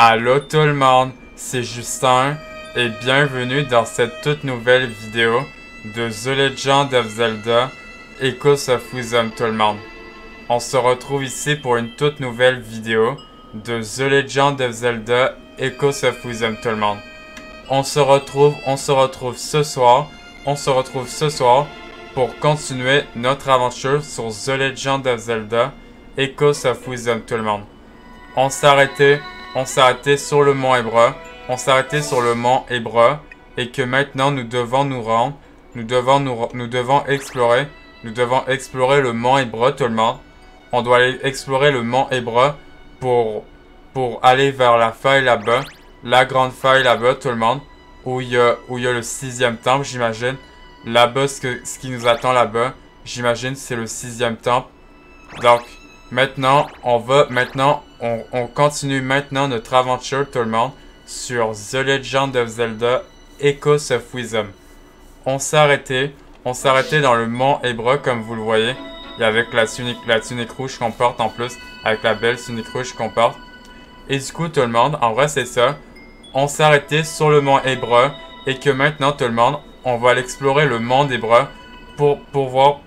Allô tout le monde, c'est Justin et bienvenue dans cette toute nouvelle vidéo de The Legend of Zelda Echoes of Wisdom tout le monde. On se retrouve ici pour une toute nouvelle vidéo de The Legend of Zelda Echoes of Wisdom tout le monde. On se retrouve ce soir pour continuer notre aventure sur The Legend of Zelda Echoes of Wisdom tout le monde. On s'est arrêté sur le mont Hébreu. Et que maintenant nous devons nous rendre. Nous devons explorer le mont Hébreu tout le monde. On doit aller explorer le mont Hébreu pour aller vers la faille là-bas. La grande faille là-bas tout le monde. Où il y a le 6e temple j'imagine. Là-bas ce qui nous attend là-bas. J'imagine c'est le 6e temple. Donc maintenant on continue maintenant notre aventure tout le monde sur The Legend of Zelda Echoes of Wisdom. On s'est arrêté dans le mont Hébreu comme vous le voyez. Et avec la tunique rouge qu'on porte en plus. Avec la belle tunique rouge qu'on porte. Et du coup tout le monde, en vrai c'est ça. On s'est arrêté sur le mont Hébreu. Et que maintenant tout le monde, on va aller explorer le mont Hébreu. Pour voir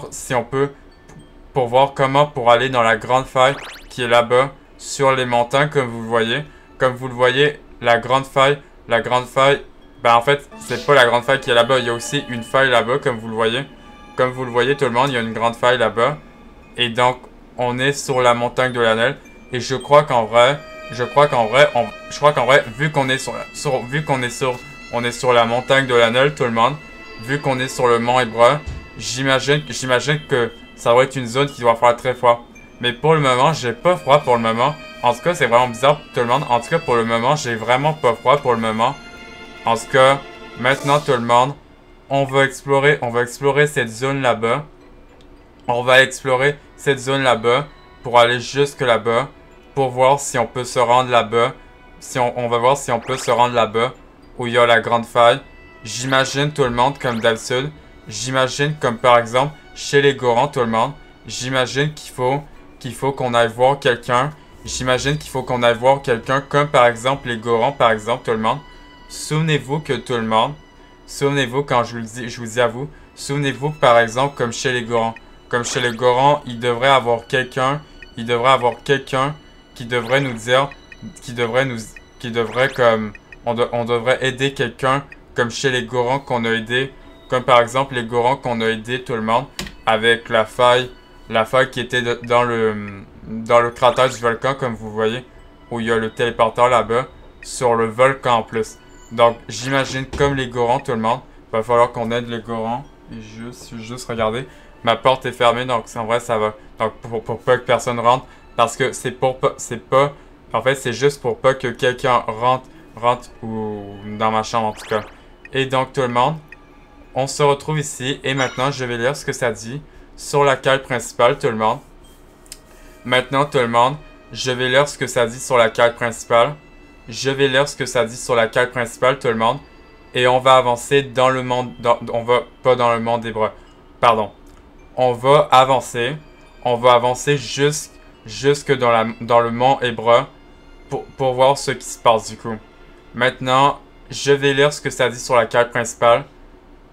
si on peut. Pour voir comment pour aller dans la grande faille qui est là-bas sur les montagnes comme vous le voyez. Comme vous le voyez, la grande faille, ben en fait, c'est pas la grande faille qui est là-bas, il y a aussi une faille là-bas comme vous le voyez. Comme vous le voyez tout le monde, il y a une grande faille là-bas. Et donc, on est sur la montagne de l'Anel et je crois qu'en vrai, vu qu'on est sur la montagne de l'Anel tout le monde, vu qu'on est sur le mont Hébreu, j'imagine que ça va être une zone qui doit faire très froid. Mais pour le moment, j'ai pas froid pour le moment. En tout cas, c'est vraiment bizarre tout le monde. En tout cas, pour le moment, j'ai vraiment pas froid pour le moment. En tout cas, maintenant tout le monde, on va explorer cette zone là-bas. On va explorer cette zone là-bas pour aller jusque là-bas. Pour voir si on peut se rendre là-bas. On va voir si on peut se rendre là-bas où il y a la grande faille. J'imagine tout le monde comme d'habitude. J'imagine comme par exemple chez les Gorons tout le monde. J'imagine qu'il faut qu'on aille voir quelqu'un. J'imagine qu'il faut qu'on aille voir quelqu'un comme par exemple les Gorons par exemple tout le monde. Souvenez-vous que tout le monde. Souvenez-vous quand je vous dis à vous. Souvenez-vous par exemple comme chez les Gorons. Comme chez les Gorons, il devrait avoir quelqu'un. Il devrait avoir quelqu'un qui devrait nous dire. On devrait aider quelqu'un comme chez les Gorons qu'on a aidé. Comme par exemple les Gorons qu'on a aidé tout le monde avec la faille qui était dans le cratère du volcan comme vous voyez, où il y a le téléporteur là-bas, sur le volcan en plus. Donc j'imagine comme les Gorons tout le monde, il va falloir qu'on aide les Gorons. Et juste regarder, ma porte est fermée donc en vrai ça va. Donc pour pas que personne rentre, parce que en fait c'est juste pour pas que quelqu'un rentre ou dans ma chambre en tout cas. Et donc tout le monde, on se retrouve ici et maintenant je vais lire ce que ça dit sur la carte principale tout le monde. Maintenant tout le monde, je vais lire ce que ça dit sur la carte principale. Tout le monde. Et on va avancer dans le monde, pas dans le monde Hébreu. Pardon. On va avancer jusque dans le mont Hébreu pour voir ce qui se passe du coup. Maintenant, je vais lire ce que ça dit sur la carte principale.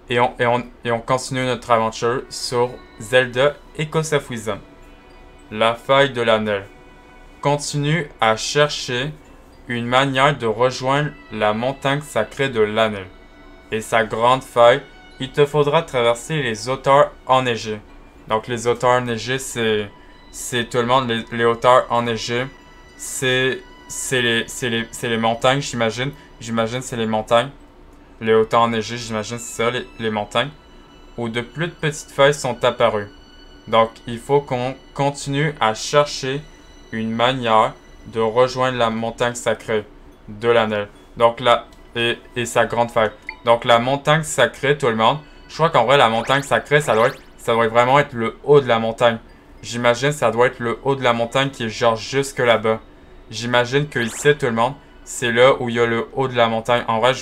Et on continue notre aventure sur Zelda Echoes of Wisdom. La faille de l'Anel. Continue à chercher une manière de rejoindre la montagne sacrée de l'Anel. Et sa grande faille, il te faudra traverser les hauteurs enneigées. Donc les hauteurs enneigées, c'est tout le monde, les hauteurs enneigées, c'est les montagnes, j'imagine. J'imagine c'est les montagnes. Les hauteurs enneigées, j'imagine c'est ça, les montagnes. Où de plus de petites feuilles sont apparues. Donc, il faut qu'on continue à chercher une manière de rejoindre la montagne sacrée de l'Anel. Donc là, et sa grande feuille. Donc, la montagne sacrée, tout le monde. Je crois qu'en vrai, la montagne sacrée, ça doit vraiment être le haut de la montagne. J'imagine ça doit être le haut de la montagne qui est genre jusque là-bas. J'imagine que ici, tout le monde, c'est là où il y a le haut de la montagne. En vrai,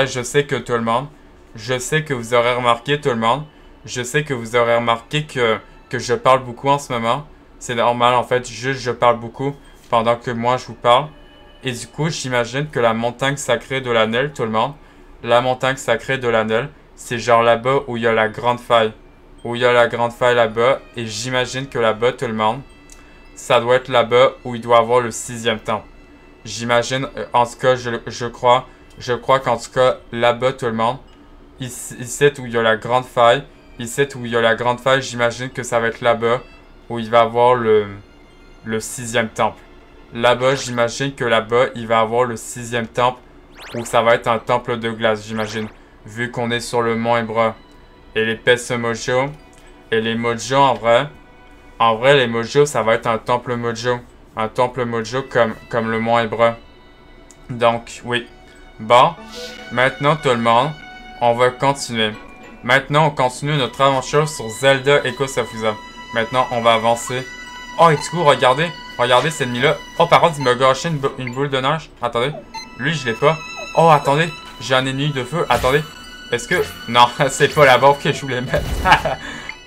je sais que tout le monde, je sais que vous aurez remarqué tout le monde, je sais que vous aurez remarqué que je parle beaucoup en ce moment. C'est normal en fait, juste je parle beaucoup. pendant que moi je vous parle. Et du coup, j'imagine que la montagne sacrée de l'Annel, tout le monde, la montagne sacrée de l'Annel, c'est genre là-bas où il y a la grande faille. Où il y a la grande faille là-bas. Et j'imagine que là-bas, tout le monde, ça doit être là-bas où il doit avoir le 6e temple. J'imagine, en tout cas, je crois qu'en tout cas, là-bas, tout le monde, ici où il y a la grande faille, ici où il y a la grande faille, j'imagine que ça va être là-bas où il va avoir le 6e temple. Là-bas, j'imagine que là-bas, il va avoir le 6e temple où ça va être un temple de glace, j'imagine. Vu qu'on est sur le mont Ebra. Et les Pesse Mojo. Et les Mojo, en vrai, les Mojo, ça va être un temple Mojo. Un temple Mojo comme le mont Ebra. Donc, oui. Bon, maintenant tout le monde, on va continuer. Maintenant, on continue notre aventure sur Zelda Echoes of Wisdom. Maintenant, on va avancer. Oh, et du coup, regardez cet ennemi-là. Oh, par contre, il m'a gâché une boule de neige. Attendez, lui, je l'ai pas. Oh, attendez, j'ai un ennemi de feu. Attendez, est-ce que... Non, c'est pas la bombe que je voulais mettre.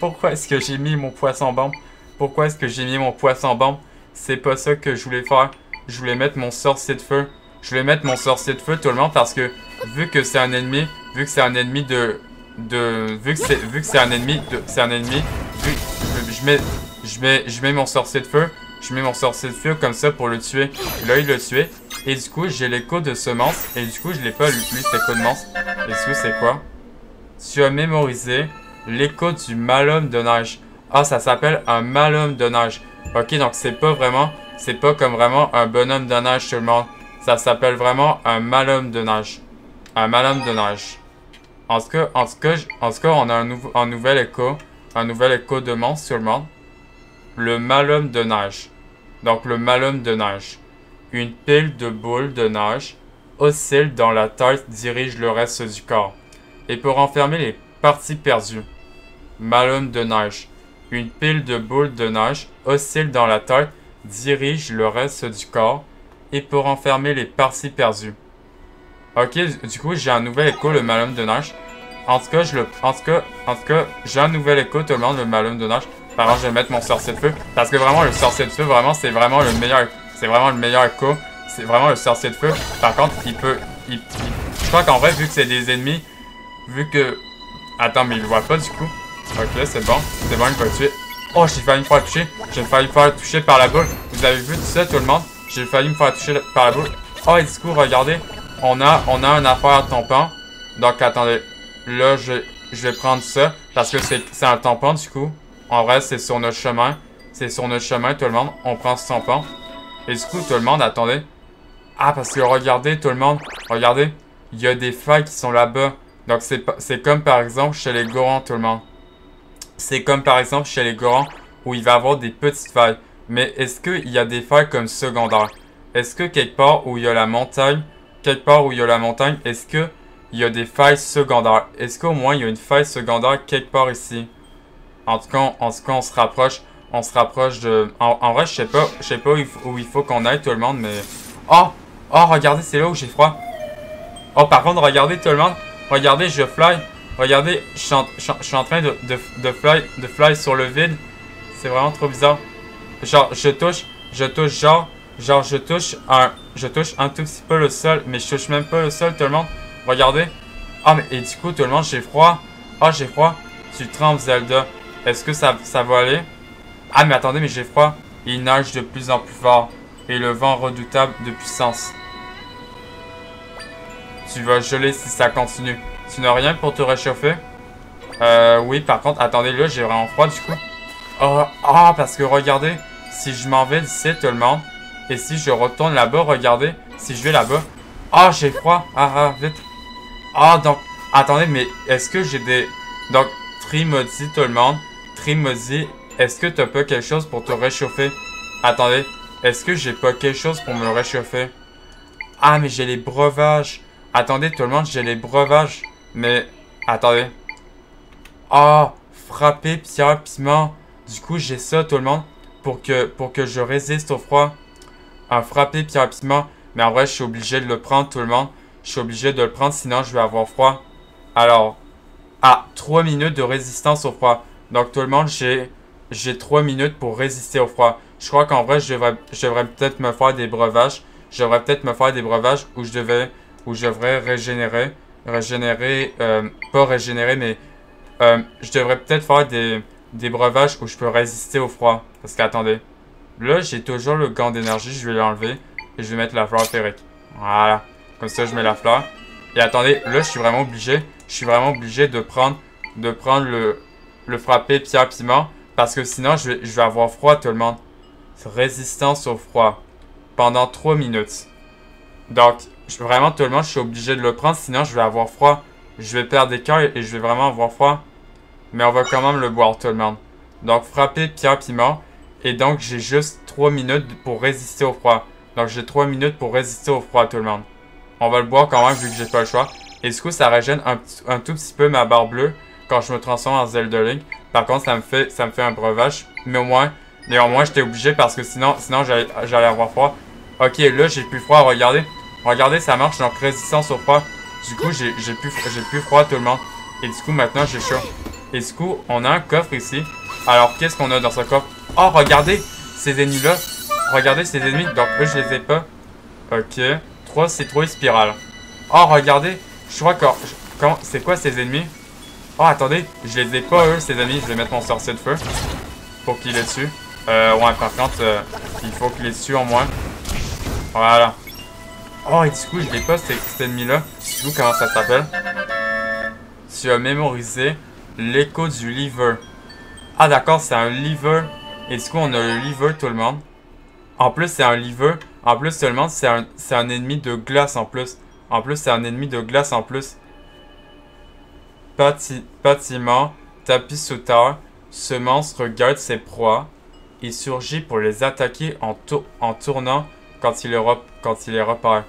Pourquoi est-ce que j'ai mis mon poisson bombe? Pourquoi est-ce que j'ai mis mon poisson bombe? C'est pas ça que je voulais faire. Je voulais mettre mon sorcier de feu. Je voulais mettre mon sorcier de feu, tout le monde, parce que vu que c'est un ennemi, vu que c'est un ennemi je mets mon sorcier de feu. Je mets mon sorcier de feu comme ça pour le tuer. Là, il l'a tué. Et du coup, j'ai l'écho de semence. Et du coup, je l'ai pas lu, cet écho de mance. Et du coup, c'est quoi? Tu as mémorisé l'écho du malhomme de neige. Ah, ça s'appelle un malhomme de neige. Ok, donc c'est pas comme vraiment un bonhomme de neige, tout le monde. Ça s'appelle vraiment un malhomme de neige. Un malhomme de neige. En tout cas, on a un nouvel écho. Un nouvel écho de monstre, tout le monde. Le malhomme de neige. Donc, le malhomme de neige. Une pile de boules de neige oscille dans la tête, dirige le reste du corps. Et pour enfermer les parties perdues. Malhomme de neige. Une pile de boules de neige oscille dans la tête, dirige le reste du corps. Et pour enfermer les parties perdues. Ok, du coup, j'ai un nouvel écho, le malhomme de neige. En tout cas, j'ai un nouvel écho, tout le monde, le malhomme de neige. Par contre, je vais mettre mon sorcier de feu. Parce que vraiment, le sorcier de feu, vraiment, c'est vraiment le meilleur. C'est vraiment le meilleur écho. C'est vraiment le sorcier de feu. Par contre, je crois qu'en vrai, vu que c'est des ennemis, vu que... Attends, mais il le voit pas, du coup. Ok, c'est bon. C'est bon, il va le tuer. Oh, j'ai failli me faire toucher. J'ai failli me faire toucher par la boule. Vous avez vu tout ça, tout le monde? J'ai failli me faire toucher par la boule. Oh, et du coup, regardez. On a une affaire tampon. Donc, attendez. Là, je vais prendre ça. Parce que c'est un tampon, du coup. En vrai, c'est sur notre chemin. C'est sur notre chemin, tout le monde. On prend ce tampon. Et du coup, tout le monde, attendez. Ah, parce que regardez, tout le monde. Regardez. Il y a des failles qui sont là-bas. Donc, c'est comme, par exemple, chez les Gorons, tout le monde. C'est comme, par exemple, chez les Gorons, où il va y avoir des petites failles. Mais est-ce qu'il y a des failles comme secondaires? Est-ce que quelque part où il y a la montagne, est-ce qu'il y a des failles secondaires? Est-ce qu'au moins il y a une faille secondaire quelque part ici? En tout cas, on se rapproche. On se rapproche de... En vrai, je sais pas où il faut qu'on aille, tout le monde, mais... Oh! Oh, regardez, c'est là où j'ai froid. Oh, par contre, regardez, tout le monde. Regardez, je fly. Regardez, je suis en train de fly sur le vide. C'est vraiment trop bizarre. Genre, je touche un tout petit peu le sol, mais je touche même pas le sol, tout le monde. Regardez. Ah, mais et du coup, tout le monde, j'ai froid. Ah, j'ai froid. Tu trembles, Zelda. Est-ce que ça va aller? Ah, mais attendez, mais j'ai froid. Il neige de plus en plus fort. Et le vent redoutable de puissance. Tu vas geler si ça continue. Tu n'as rien pour te réchauffer? Oui, par contre, attendez, là, j'ai vraiment froid, du coup. Ah, parce que regardez, si je m'en vais d'ici, tout le monde, et si je retourne là-bas, regardez, si je vais là-bas. Ah, j'ai froid. Ah, vite. Ah, donc, attendez, mais est-ce que j'ai des... Donc, Trimodi, tout le monde. Trimodi, est-ce que t'as pas quelque chose pour te réchauffer? Attendez, est-ce que j'ai pas quelque chose pour me réchauffer? Ah, mais j'ai les breuvages. Attendez, tout le monde, j'ai les breuvages. Mais, attendez. Ah, frapper, pierre, piment. Du coup, j'ai ça, tout le monde, pour que je résiste au froid. Un frappé, pierre, piment. Mais en vrai, je suis obligé de le prendre, tout le monde. Je suis obligé de le prendre, sinon je vais avoir froid. Alors, 3 minutes de résistance au froid. Donc, tout le monde, j'ai 3 minutes pour résister au froid. Je crois qu'en vrai, je devrais peut-être me faire des breuvages. Je devrais peut-être me faire des breuvages où je devrais pas régénérer, mais je devrais peut-être faire des breuvages où je peux résister au froid. Parce qu'attendez, là, j'ai toujours le gant d'énergie, je vais l'enlever et je vais mettre la fleur féerique. Voilà, comme ça, je mets la fleur. Et attendez, là, je suis vraiment obligé de prendre le frappé pierre piment parce que sinon, je vais avoir froid, tout le monde. Résistance au froid pendant 3 minutes. Donc, vraiment, tout le monde, je suis obligé de le prendre, sinon je vais avoir froid. Je vais perdre des cœurs et je vais vraiment avoir froid. Mais on va quand même le boire, tout le monde. Donc, frapper pierre piment. Et donc, j'ai juste 3 minutes pour résister au froid. Donc, j'ai 3 minutes pour résister au froid, tout le monde. On va le boire quand même, vu que j'ai pas le choix. Et du coup, ça régène un tout petit peu ma barre bleue quand je me transforme en Zelda Link. Par contre, ça me fait un breuvage. Mais au moins, j'étais obligé parce que sinon j'allais avoir froid. Ok, là, j'ai plus froid. Regardez. Regardez, ça marche. Donc, résistance au froid. Du coup, j'ai plus froid, tout le monde. Et du coup, maintenant, j'ai chaud. Et du coup, on a un coffre ici. Alors, qu'est-ce qu'on a dans ce coffre? Oh, regardez ces ennemis-là. Regardez ces ennemis. Donc, eux, je les ai pas. Ok. 3 citrouilles spirales. Oh, regardez. Je crois que... c'est quoi ces ennemis? Oh, attendez. Je les ai pas, eux, ces ennemis. Je vais mettre mon sorcier de feu. Pour qu'il les tue. Ouais, par contre, il faut qu'il les tue en moins. Voilà. Oh, et du coup, je l'ai pas, cet ennemi-là. Du coup, comment ça s'appelle? Tu as mémorisé l'écho du lever. Ah, d'accord, c'est un lever. Et du coup, on a le lever, tout le monde. En plus, c'est un lever. En plus, tout le monde, c'est un ennemi de glace en plus. En plus, c'est un ennemi de glace en plus. Bâtiment, tapis sous terre. Ce monstre regarde ses proies. Il surgit pour les attaquer en tournant quand il les repère.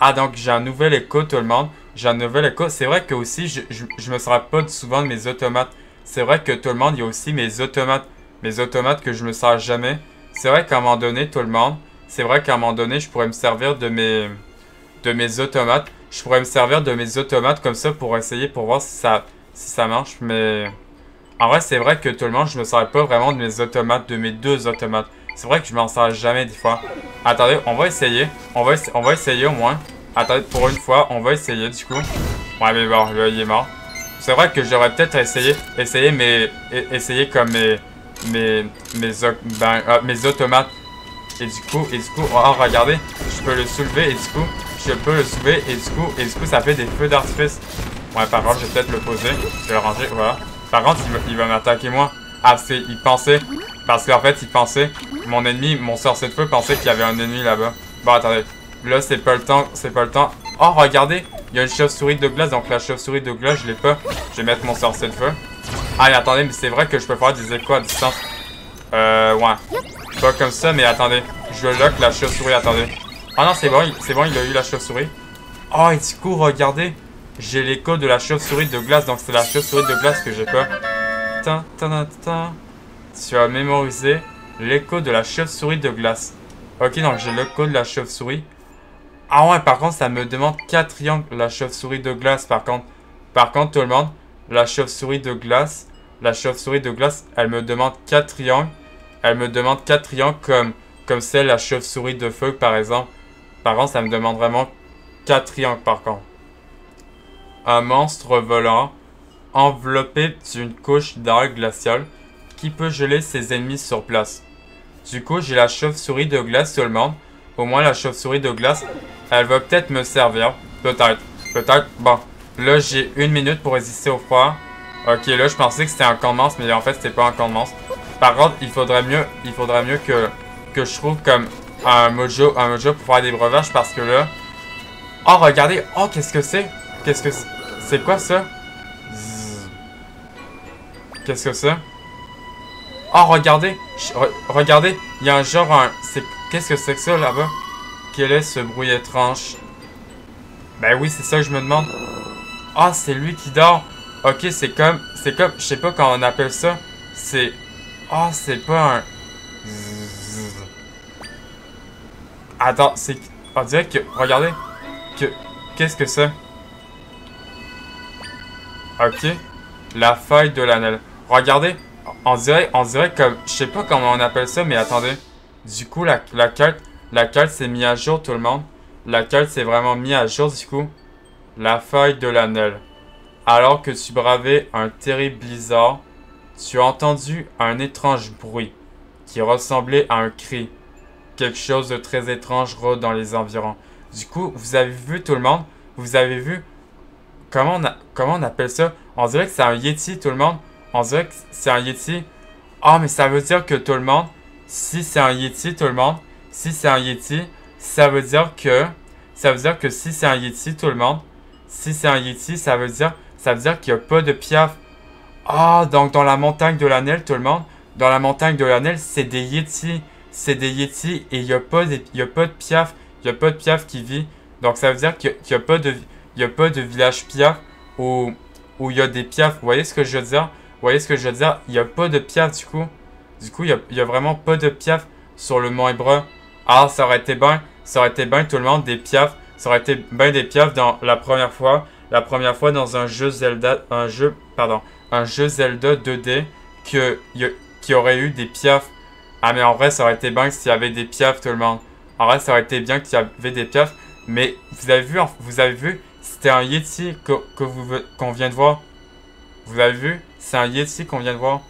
Ah, donc j'ai un nouvel écho, tout le monde. J'ai un nouvel écho. C'est vrai que aussi, je me sers pas souvent de mes automates. C'est vrai que tout le monde, il y a aussi mes automates. Mes automates que je me sers jamais. C'est vrai qu'à un moment donné, tout le monde, c'est vrai qu'à un moment donné, je pourrais me servir de mes automates. Je pourrais me servir de mes automates comme ça pour essayer, pour voir si ça marche. Mais en vrai, c'est vrai que tout le monde, je me sers pas vraiment de mes automates, de mes 2 automates. C'est vrai que je m'en sers jamais des fois. Attendez, on va essayer. On va essayer au moins. Attendez, pour une fois, on va essayer du coup. Ouais, mais bon, là, il est mort. C'est vrai que j'aurais peut-être essayer comme mes automates. Et du coup, oh, regardez, je peux le soulever et du coup, ça fait des feux d'artifice. Ouais, par contre, je vais peut-être le poser. Je vais le ranger, voilà. Par contre, il va m'attaquer moi. Ah, parce qu'en fait, il pensait, mon ennemi, mon sorcier de feu pensait qu'il y avait un ennemi là-bas. Bon, attendez. Là, c'est pas le temps. Oh, regardez, il y a une chauve-souris de glace, donc la chauve-souris de glace, je l'ai pas. Je vais mettre mon sorcier de feu. Ah, mais attendez, mais c'est vrai que je peux faire des échos à distance. Ouais. Pas comme ça, mais attendez. Je lock la chauve-souris, attendez. Ah non, c'est bon, il a eu la chauve-souris. Oh, et du coup, regardez. J'ai l'écho de la chauve-souris de glace, donc c'est la chauve-souris de glace que j'ai pas. Tu as mémorisé l'écho de la chauve-souris de glace. Ok, donc j'ai l'écho de la chauve-souris. Ah ouais, par contre, ça me demande 4 triangles, la chauve-souris de glace, par contre. Par contre, tout le monde, la chauve-souris de glace, elle me demande 4 triangles. Elle me demande 4 triangles comme celle, la chauve-souris de feu, par exemple. Par contre, ça me demande vraiment 4 triangles, par contre. Un monstre volant, enveloppé d'une couche d'air glacial, qui peut geler ses ennemis sur place. Du coup, j'ai la chauve-souris de glace, tout le monde. Au moins, la chauve-souris de glace, elle va peut-être me servir. Peut-être. Bon, là, j'ai 1 minute pour résister au froid. Ok, là, je pensais que c'était un camp de monstre, mais en fait, c'était pas un camp de monstre. Par contre, il faudrait mieux que je trouve comme un mojo pour faire des breuvages, parce que là... Oh, regardez! Oh, qu'est-ce que c'est? C'est quoi ça? Qu'est-ce que c'est? Oh, regardez! Regardez! Il y a un genre... Qu'est-ce que c'est que ça, là-bas? Quel est ce bruit étrange? Ben oui, c'est ça que je me demande. Ah, c'est lui qui dort! Ok, c'est comme... Je sais pas comment on appelle ça. C'est... Ah, c'est pas un... Attends, c'est... On dirait que... Regardez. Qu'est-ce que c'est? Ok. La feuille de l'anel. Regardez. On dirait comme... Je sais pas comment on appelle ça, mais attendez. Du coup, la carte s'est mise à jour, tout le monde. La carte s'est vraiment mise à jour, du coup. La faille de l'Anel. Alors que tu bravais un terrible blizzard, tu as entendu un étrange bruit qui ressemblait à un cri. Quelque chose de très étrange rôde dans les environs. Du coup, vous avez vu, tout le monde? Vous avez vu? Comment on appelle ça? On dirait que c'est un Yeti, tout le monde. On dirait que c'est un Yeti. Ah, mais ça veut dire que tout le monde, si c'est un Yeti, tout le monde, si c'est un Yeti, ça veut dire que si c'est un Yeti, tout le monde, si c'est un Yeti, ça veut dire qu'il n'y a pas de piaf. Ah, donc dans la montagne de l'Anel, tout le monde, dans la montagne de l'Anel, c'est des Yetis. C'est des Yetis et il n'y a pas de piaf. Il n'y a pas de piaf qui vit. Donc ça veut dire qu'il n'y a pas de village piaf où il y a des piafs. Vous voyez ce que je veux dire? Vous voyez ce que je veux dire? Il n'y a pas de piaf du coup. Du coup, il y a vraiment pas de piaf sur le mont Hébreu. Ah, ça aurait été bien tout le monde, des piafs. Ça aurait été bien des piafs dans la première fois dans un jeu Zelda 2D qui aurait eu des piafs. Ah, mais en vrai, ça aurait été bien s'il y avait des piafs, tout le monde. En vrai, ça aurait été bien qu'il y avait des piafs. Mais vous avez vu, c'était un Yeti qu'on vient de voir. Vous avez vu, c'est un Yeti qu'on vient de voir.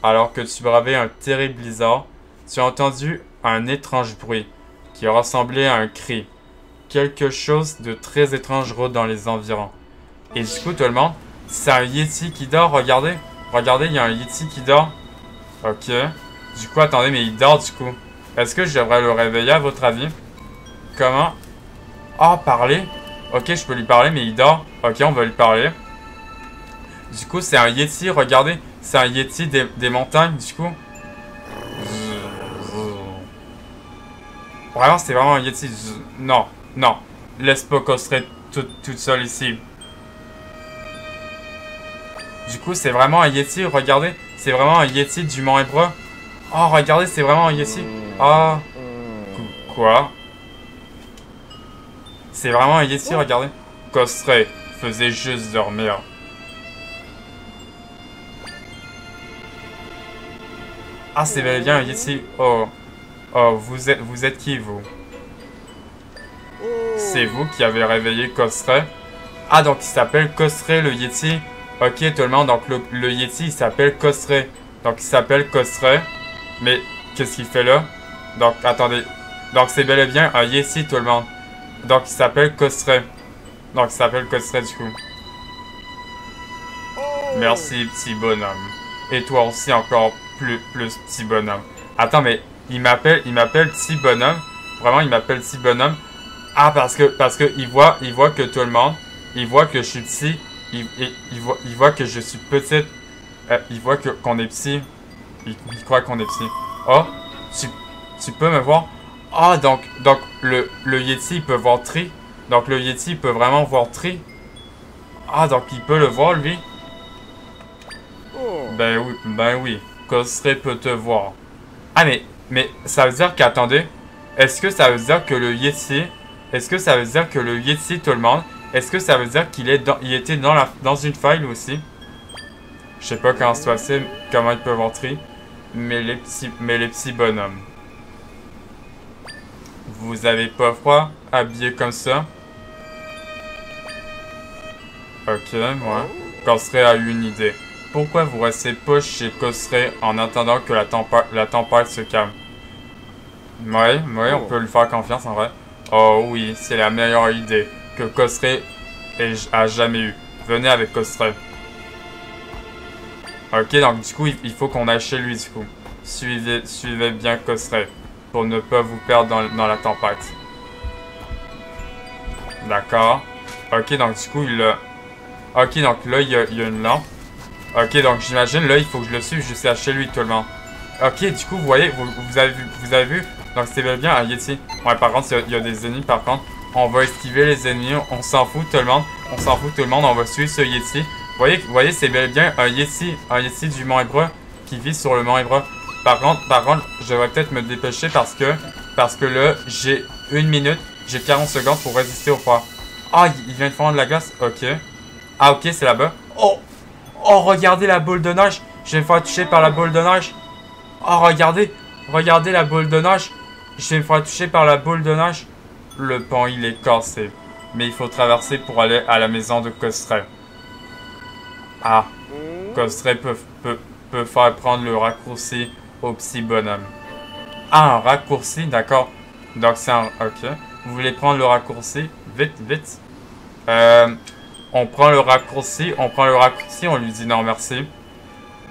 Alors que tu bravais un terrible blizzard, tu as entendu un étrange bruit qui ressemblait à un cri. Quelque chose de très étrange rôde dans les environs. Et du coup, tout le monde, c'est un Yeti qui dort, regardez. Regardez, il y a un Yeti qui dort. Ok. Du coup, attendez, mais il dort du coup. Est-ce que je devrais le réveiller à votre avis? Comment? Ah, parler? Ok, je peux lui parler, mais il dort. Ok, on va lui parler. Du coup, c'est un Yeti, regardez. C'est un Yeti des montagnes, du coup. Vraiment, c'est vraiment un Yeti. Non, non. Laisse pas Cosseray toute seule ici. Du coup, c'est vraiment un Yeti, regardez. C'est vraiment un Yeti du Mont Hébreu. Oh, regardez, c'est vraiment un Yeti. Ah. Quoi? C'est vraiment un Yeti, regardez. Cosseray faisait juste dormir. Ah, c'est bel et bien un Yeti. Oh. Oh, vous êtes qui, vous? C'est vous qui avez réveillé Cosseray? Ah, donc il s'appelle Cosseray, le Yeti. Ok, tout le monde, donc le Yeti, il s'appelle Cosseray. Donc il s'appelle Cosseray. Mais qu'est-ce qu'il fait là? Donc, attendez. Donc c'est bel et bien un Yeti, tout le monde. Donc il s'appelle Cosseray. Donc il s'appelle Cosseray, du coup. Merci, petit bonhomme. Et toi aussi, encore plus petit bonhomme. Attends, mais il m'appelle petit bonhomme. Vraiment, il m'appelle petit bonhomme. Ah, parce que il voit que tout le monde, il voit que je suis petit. Il voit que je suis petite. Il voit qu'on est petit. Il croit qu'on est petit. Oh, tu peux me voir? Ah, donc le Yeti, il peut voir Tri. Donc le Yeti, il peut vraiment voir Tri. Ah, donc il peut le voir, lui. Ben oui. Cosseray peut te voir. Ah, mais ça veut dire qu'attendez. Est-ce que ça veut dire que le Yeti... Est-ce que ça veut dire que le Yeti, tout le monde... Est-ce que ça veut dire qu'il était dans une faille aussi? Je sais pas comment se passer, comment ils peuvent entrer. Mais les petits bonhommes. Vous avez pas froid, habillé comme ça? Ok, moi. Cosseray a eu une idée. Pourquoi vous restez pas chez Cosseray en attendant que la tempête se calme? Ouais, on peut lui faire confiance en vrai. Oh oui, c'est la meilleure idée que Cosseray a jamais eue. Venez avec Cosseray. Ok, donc du coup, il faut qu'on aille chez lui du coup. Suivez bien Cosseray pour ne pas vous perdre dans la tempête. D'accord. Ok, donc du coup, ok, donc là, il y a une lampe. Ok, donc j'imagine, là, il faut que je le suive jusqu'à chez lui, tout le monde. Ok, du coup, vous voyez, vous avez vu. Donc, c'était bien un Yeti. Ouais, par contre, il y a des ennemis, par contre. On va esquiver les ennemis, on s'en fout, tout le monde. On s'en fout, tout le monde, on va suivre ce Yeti. Vous voyez, c'est bel et bien un Yeti du Mont Hébreu qui vit sur le Mont Hébreu. Par contre, je devrais peut-être me dépêcher parce que là, j'ai 1 minute, j'ai 40 secondes pour résister au froid. Ah, il vient de fondre de la glace, ok. Ah, ok, c'est là-bas. Oh, regardez la boule de neige. Je vais me faire toucher par la boule de neige. Oh, regardez. Regardez la boule de neige. Je vais me faire toucher par la boule de neige. Le pont, il est cassé. Mais il faut traverser pour aller à la maison de Costray. Ah. Costray peut faire prendre le raccourci au petit bonhomme. Ah, un raccourci, d'accord. Donc c'est un... Ok. Vous voulez prendre le raccourci? Vite, vite. On prend le raccourci, on lui dit non merci.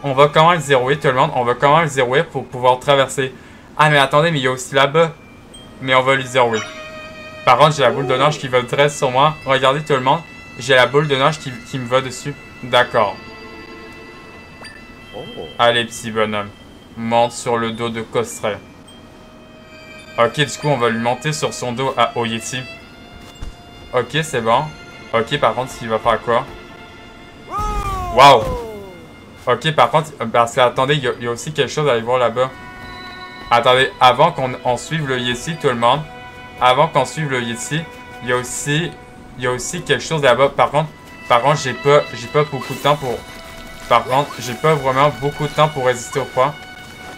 On va quand même zéroer tout le monde, on va quand même zéroer pour pouvoir traverser. Ah mais attendez, mais il y a aussi là-bas. Mais on va lui zéroer. Par contre, j'ai la boule de neige qui va direct sur moi. Regardez tout le monde, j'ai la boule de neige qui me va dessus. D'accord. Allez petit bonhomme, monte sur le dos de Costray. Ok, du coup on va lui monter sur son dos au Yeti. Ok, c'est bon. Ok, par contre, il va faire quoi? Waouh! Ok, par contre, parce que, attendez, il y a aussi quelque chose à aller voir là-bas. Attendez, avant qu'on suive le Yeti, tout le monde. Avant qu'on suive le Yeti, il y a aussi quelque chose là-bas. Par contre, j'ai pas beaucoup de temps pour... Par contre, j'ai pas vraiment beaucoup de temps pour résister au froid.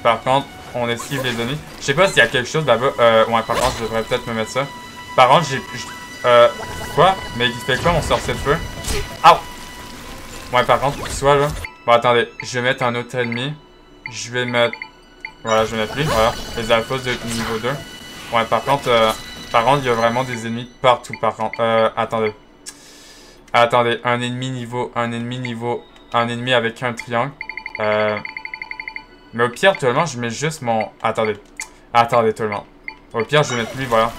Par contre, on esquive les ennemis. Je sais pas s'il y a quelque chose là-bas. Ouais, par contre, je devrais peut-être me mettre ça. Par contre, quoi? Mais il fait quoi mon sorcier de feu? Ah! Ouais, par contre, soit là. Bon, attendez, je vais mettre un autre ennemi. Je vais mettre... Voilà, je vais mettre lui, voilà. Les alphas de niveau 2. Ouais, par contre, il y a vraiment des ennemis partout, par contre. Attendez. Attendez, un ennemi avec un triangle. Mais au pire, tout le monde, je mets juste mon... Attendez. Attendez, tout le monde. Au pire, je vais mettre lui, voilà.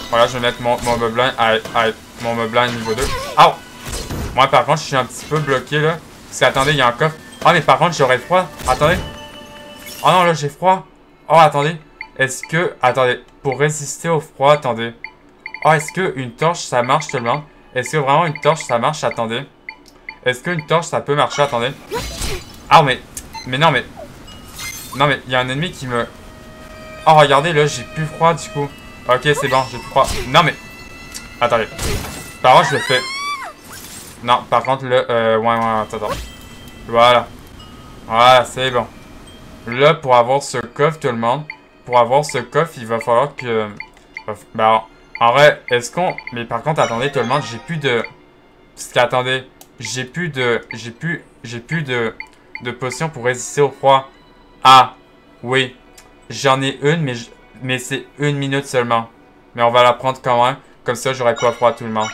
Voilà, je vais mettre mon moblin mon moblin niveau 2. Ah! Moi, par contre, je suis un petit peu bloqué, là. Parce que, attendez, il y a un coffre. Ah, mais par contre, j'aurais froid. Attendez. Oh non, là, j'ai froid. Oh, attendez. Est-ce que... Attendez. Pour résister au froid, attendez. Oh, est-ce que une torche, ça marche, tout le monde? Est-ce que vraiment une torche, ça marche? Attendez. Est-ce qu'une torche, ça peut marcher? Attendez. Ah, mais... Mais non, mais... Non, mais il y a un ennemi qui me... Oh, regardez, là, j'ai plus froid, du coup. Ok, c'est bon, j'ai plus froid. Non, mais... Attendez. Par contre, je le fais... Non, par contre, là... ouais, attends. Voilà. Voilà, c'est bon. Là, pour avoir ce coffre, tout le monde... Pour avoir ce coffre, il va falloir que... Bah, en vrai, est-ce qu'on... Mais par contre, attendez, tout le monde, j'ai plus de... Parce qu'attendez... J'ai plus de potions pour résister au froid. Ah, oui. J'en ai une, mais c'est 1 minute seulement. Mais on va la prendre quand même. Comme ça, j'aurai pas froid tout le monde.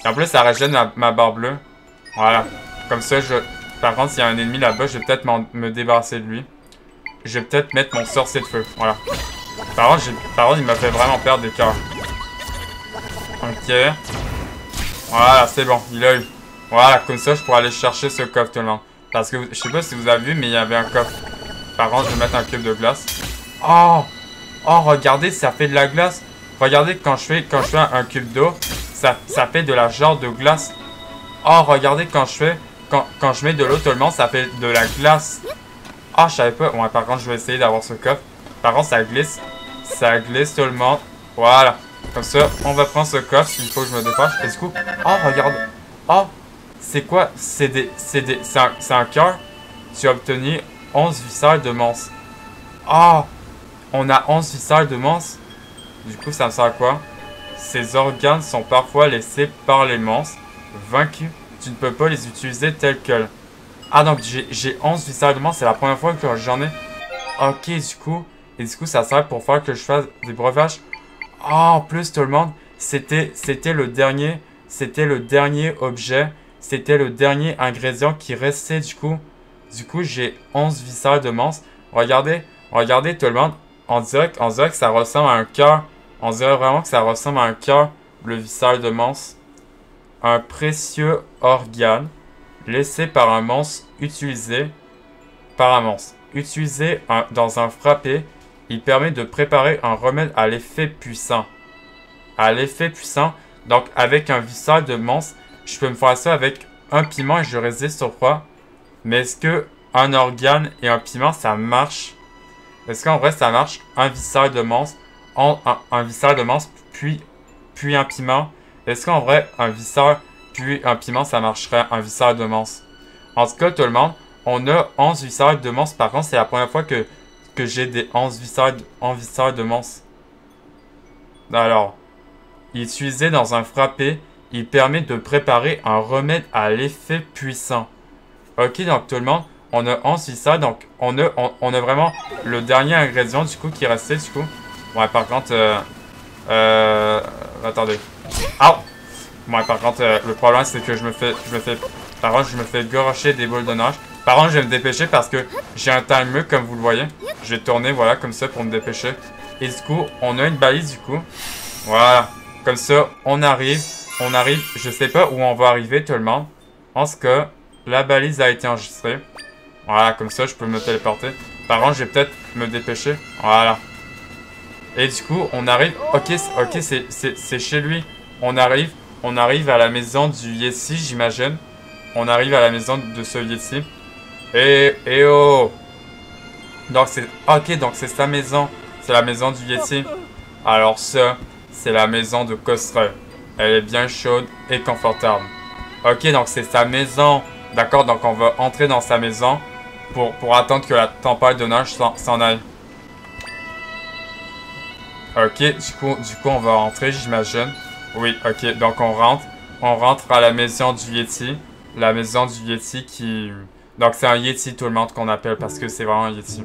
Et en plus, ça régène ma barre bleue. Voilà. Comme ça, Par contre, s'il y a un ennemi là-bas, je vais peut-être me débarrasser de lui. Je vais peut-être mettre mon sorcier de feu. Voilà. Par contre, il m'a fait vraiment perdre des cœurs. Ok. Voilà, c'est bon. Il a eu. Voilà, comme ça, je pourrais aller chercher ce coffre tout le monde. Parce que, je sais pas si vous avez vu, mais il y avait un coffre. Par contre, je vais mettre un cube de glace. Oh! Oh, regardez, ça fait de la glace. Regardez, quand je fais un cube d'eau, ça fait de la genre de glace. Oh, regardez, quand je mets de l'eau, tout le monde, ça fait de la glace. Ah, je savais pas. Ouais, par contre, je vais essayer d'avoir ce coffre. Par contre, ça glisse. Ça glisse tout le monde. Voilà. Comme ça, on va prendre ce coffre. Il faut que je me dépêche. Et du coup... Oh, regarde. Oh, c'est quoi? C'est un cœur. Tu as obtenu 11 viscères de monstres. Oh, on a 11 viscères de monstres. Du coup, ça me sert à quoi? Ces organes sont parfois laissés par les monstres. Vaincus, tu ne peux pas les utiliser tels quels. Ah, donc j'ai 11 viscères de monstres. C'est la première fois que j'en ai. Ok, du coup. Et du coup, ça sert pour faire que je fasse des breuvages. Oh, en plus, tout le monde, c'était le dernier objet. C'était le dernier ingrédient qui restait, du coup. Du coup, j'ai 11 viscères de monstres. Regardez tout le monde. On dirait que ça ressemble à un cœur. On dirait vraiment que ça ressemble à un cœur, le viscère de monstre. Un précieux organe laissé par un monstre utilisé dans un frappé. Il permet de préparer un remède à l'effet puissant. Donc, avec un viscère de monstre, je peux me faire ça avec un piment et je résiste au froid. Mais est-ce que un organe et un piment, ça marche? Est-ce qu'en vrai, ça marche? Un viscère de monstre, un viscère de monstre, puis un piment. Est-ce qu'en vrai, un viscère, puis un piment, ça marcherait? Un viscère de monstre. En tout cas, tout le monde, on a 11 viscères de monstres. Par contre, c'est la première fois que j'ai des 11 viscères de monstres. Alors, utilisé dans un frappé, il permet de préparer un remède à l'effet puissant. Ok, donc tout le monde, on a 11 viscères, donc on a vraiment le dernier ingrédient du coup qui restait du coup. Ouais, par contre, attendez. Ah! Ouais, par contre, le problème c'est que je me fais gorocher des boules de neige. Par contre, je vais me dépêcher parce que j'ai un timer comme vous le voyez. Je vais tourner, voilà, comme ça pour me dépêcher. Et du coup, on a une balise du coup. Voilà, comme ça, on arrive, je sais pas où on va arriver tout le monde. En ce cas, la balise a été enregistrée. Voilà, comme ça, je peux me téléporter. Par contre, je vais peut-être me dépêcher. Voilà. Et du coup, on arrive... Ok, c'est chez lui. On arrive à la maison du Yeti, j'imagine. On arrive à la maison de ce Yeti. Et oh! Donc, c'est... Ok, donc c'est sa maison. C'est la maison du Yeti. Alors ça, c'est la maison de Costre. Elle est bien chaude et confortable. Ok, donc c'est sa maison. D'accord, donc on va entrer dans sa maison pour attendre que la tempête de neige s'en aille. Ok, du coup, on va rentrer, j'imagine. Oui, ok, donc on rentre à la maison du Yeti. La maison du Yeti qui... Donc c'est un Yeti tout le monde qu'on appelle parce que c'est vraiment un Yeti.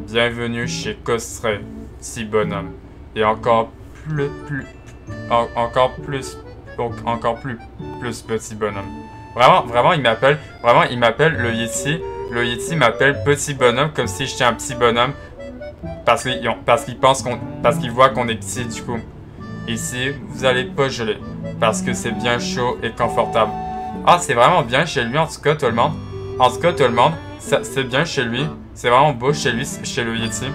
Bienvenue chez Costre, petit bonhomme. Et encore plus petit bonhomme. Vraiment, il m'appelle le Yeti. Le Yeti m'appelle petit bonhomme comme si j'étais un petit bonhomme. Parce qu'il voit qu'on est petit du coup. Ici, vous allez pas geler. Parce que c'est bien chaud et confortable. Ah, c'est vraiment bien chez lui en tout cas tout le monde. En tout cas tout le monde, c'est bien chez lui. C'est vraiment beau chez lui, chez le Yeti.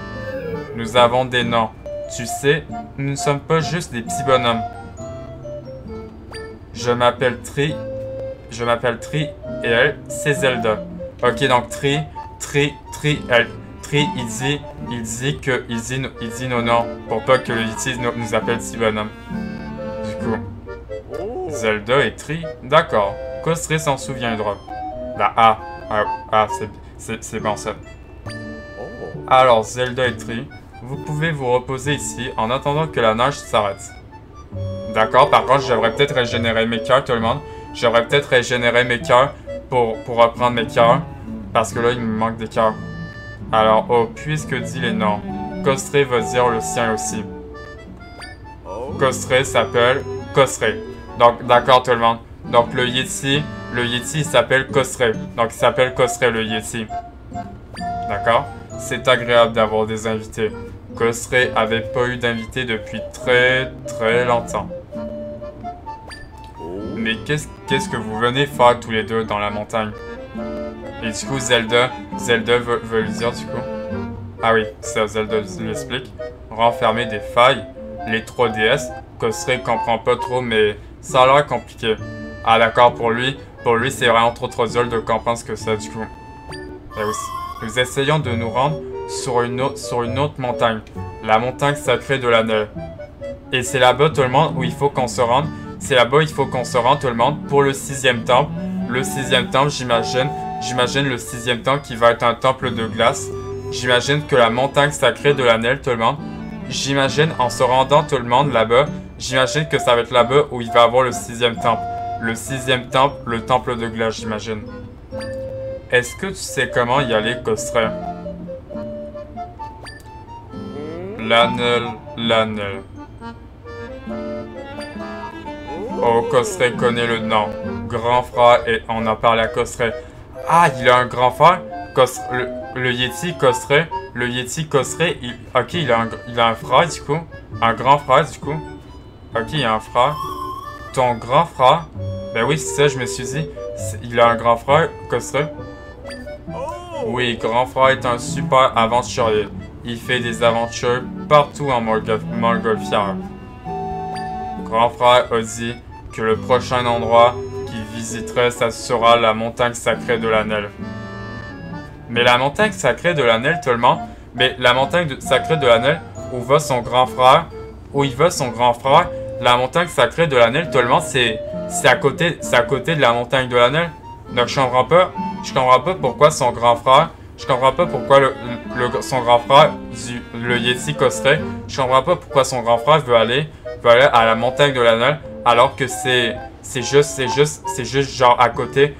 Nous avons des noms. Tu sais, nous ne sommes pas juste des petits bonhommes. Je m'appelle Tri et elle, c'est Zelda. Ok, donc Tri, elle. Tri, il dit nos noms pour pas que le Yeti nous appelle petit bonhomme. Du coup, Zelda et Tri, d'accord. Costre s'en souviendra. Bah, c'est bon ça. Alors, Zelda et Tri, vous pouvez vous reposer ici en attendant que la neige s'arrête. D'accord, par contre, j'aimerais peut-être régénérer mes cœurs, tout le monde. J'aimerais peut-être régénérer mes cœurs pour reprendre mes cœurs. Parce que là, il me manque des cœurs. Alors, oh, puisque dit les noms, Costre va dire le sien aussi. Costre s'appelle Costre. Donc, d'accord, tout le monde. Donc, le Yeti il s'appelle Costre. Donc, il s'appelle Costre, le Yeti. D'accord? C'est agréable d'avoir des invités. Costre avait pas eu d'invités depuis très longtemps. Mais qu'est-ce que vous venez faire tous les deux dans la montagne? Et du coup, Zelda veut lui dire du coup. Ah oui, ça, Zelda lui explique. Renfermer des failles, les 3 DS. Costre comprend pas trop, mais ça a l'air compliqué. Ah d'accord, pour lui c'est vraiment trop dur de comprendre ce que c'est du coup. Et aussi, nous essayons de nous rendre sur une autre montagne. La montagne sacrée de la neige. Et c'est là-bas tout le monde où il faut qu'on se rende. C'est là-bas il faut qu'on se rende tout le monde pour le 6e temple. Le 6e temple, j'imagine le 6e temple qui va être un temple de glace. J'imagine que la montagne sacrée de la neige tout le monde. J'imagine en se rendant tout le monde là-bas. J'imagine que ça va être là-bas où il va avoir le 6e temple. Le 6e temple, le temple de glace, j'imagine. Est-ce que tu sais comment y aller, Costre? L'anel. Oh, Costre connaît le nom. Grand frère, et on en parle à Costre. Ah, il a un grand frère? Le Yeti Costre. Le Yeti Costre, ok, il a un frère du coup. Un grand frère du coup. Ok, il a un frère. Ton grand frère? Ben oui, c'est ça, je me suis dit. Il a un grand frère, Costre? Oui, grand frère est un super aventurier. Il fait des aventures partout en montgolfière. Grand frère a dit que le prochain endroit qu'il visiterait, ça sera la montagne sacrée de la neige. Mais la montagne sacrée de la neige, tout le monde, mais la montagne sacrée de la neige, où va son grand frère, la montagne sacrée de la neige, tout le monde, c'est à côté de la montagne de la neige. Donc je comprends pas pourquoi son grand frère, je comprends pas pourquoi son grand frère, le Yeti Cosray, je comprends pas pourquoi son grand frère veut aller à la montagne de l'Anel, alors que c'est juste genre à côté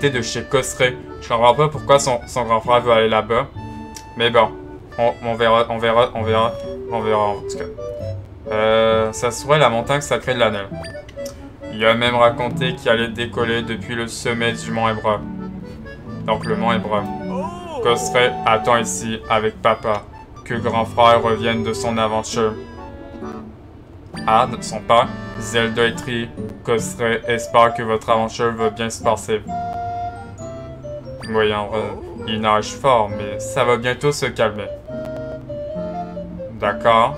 de chez Cosray. Je comprends pas pourquoi son grand frère veut aller là-bas. Mais bon, on verra en tout cas. Ça serait la montagne sacrée de l'Anel. Il a même raconté qu'il allait décoller depuis le sommet du mont Hébreu. Donc le mont Hébreu. Cosray attend ici avec papa que grand frère revienne de son aventure. Ah, son père, Zelda et Tree, Cosray espère que votre aventure va bien se passer. Voyons, il nage fort, mais ça va bientôt se calmer. D'accord.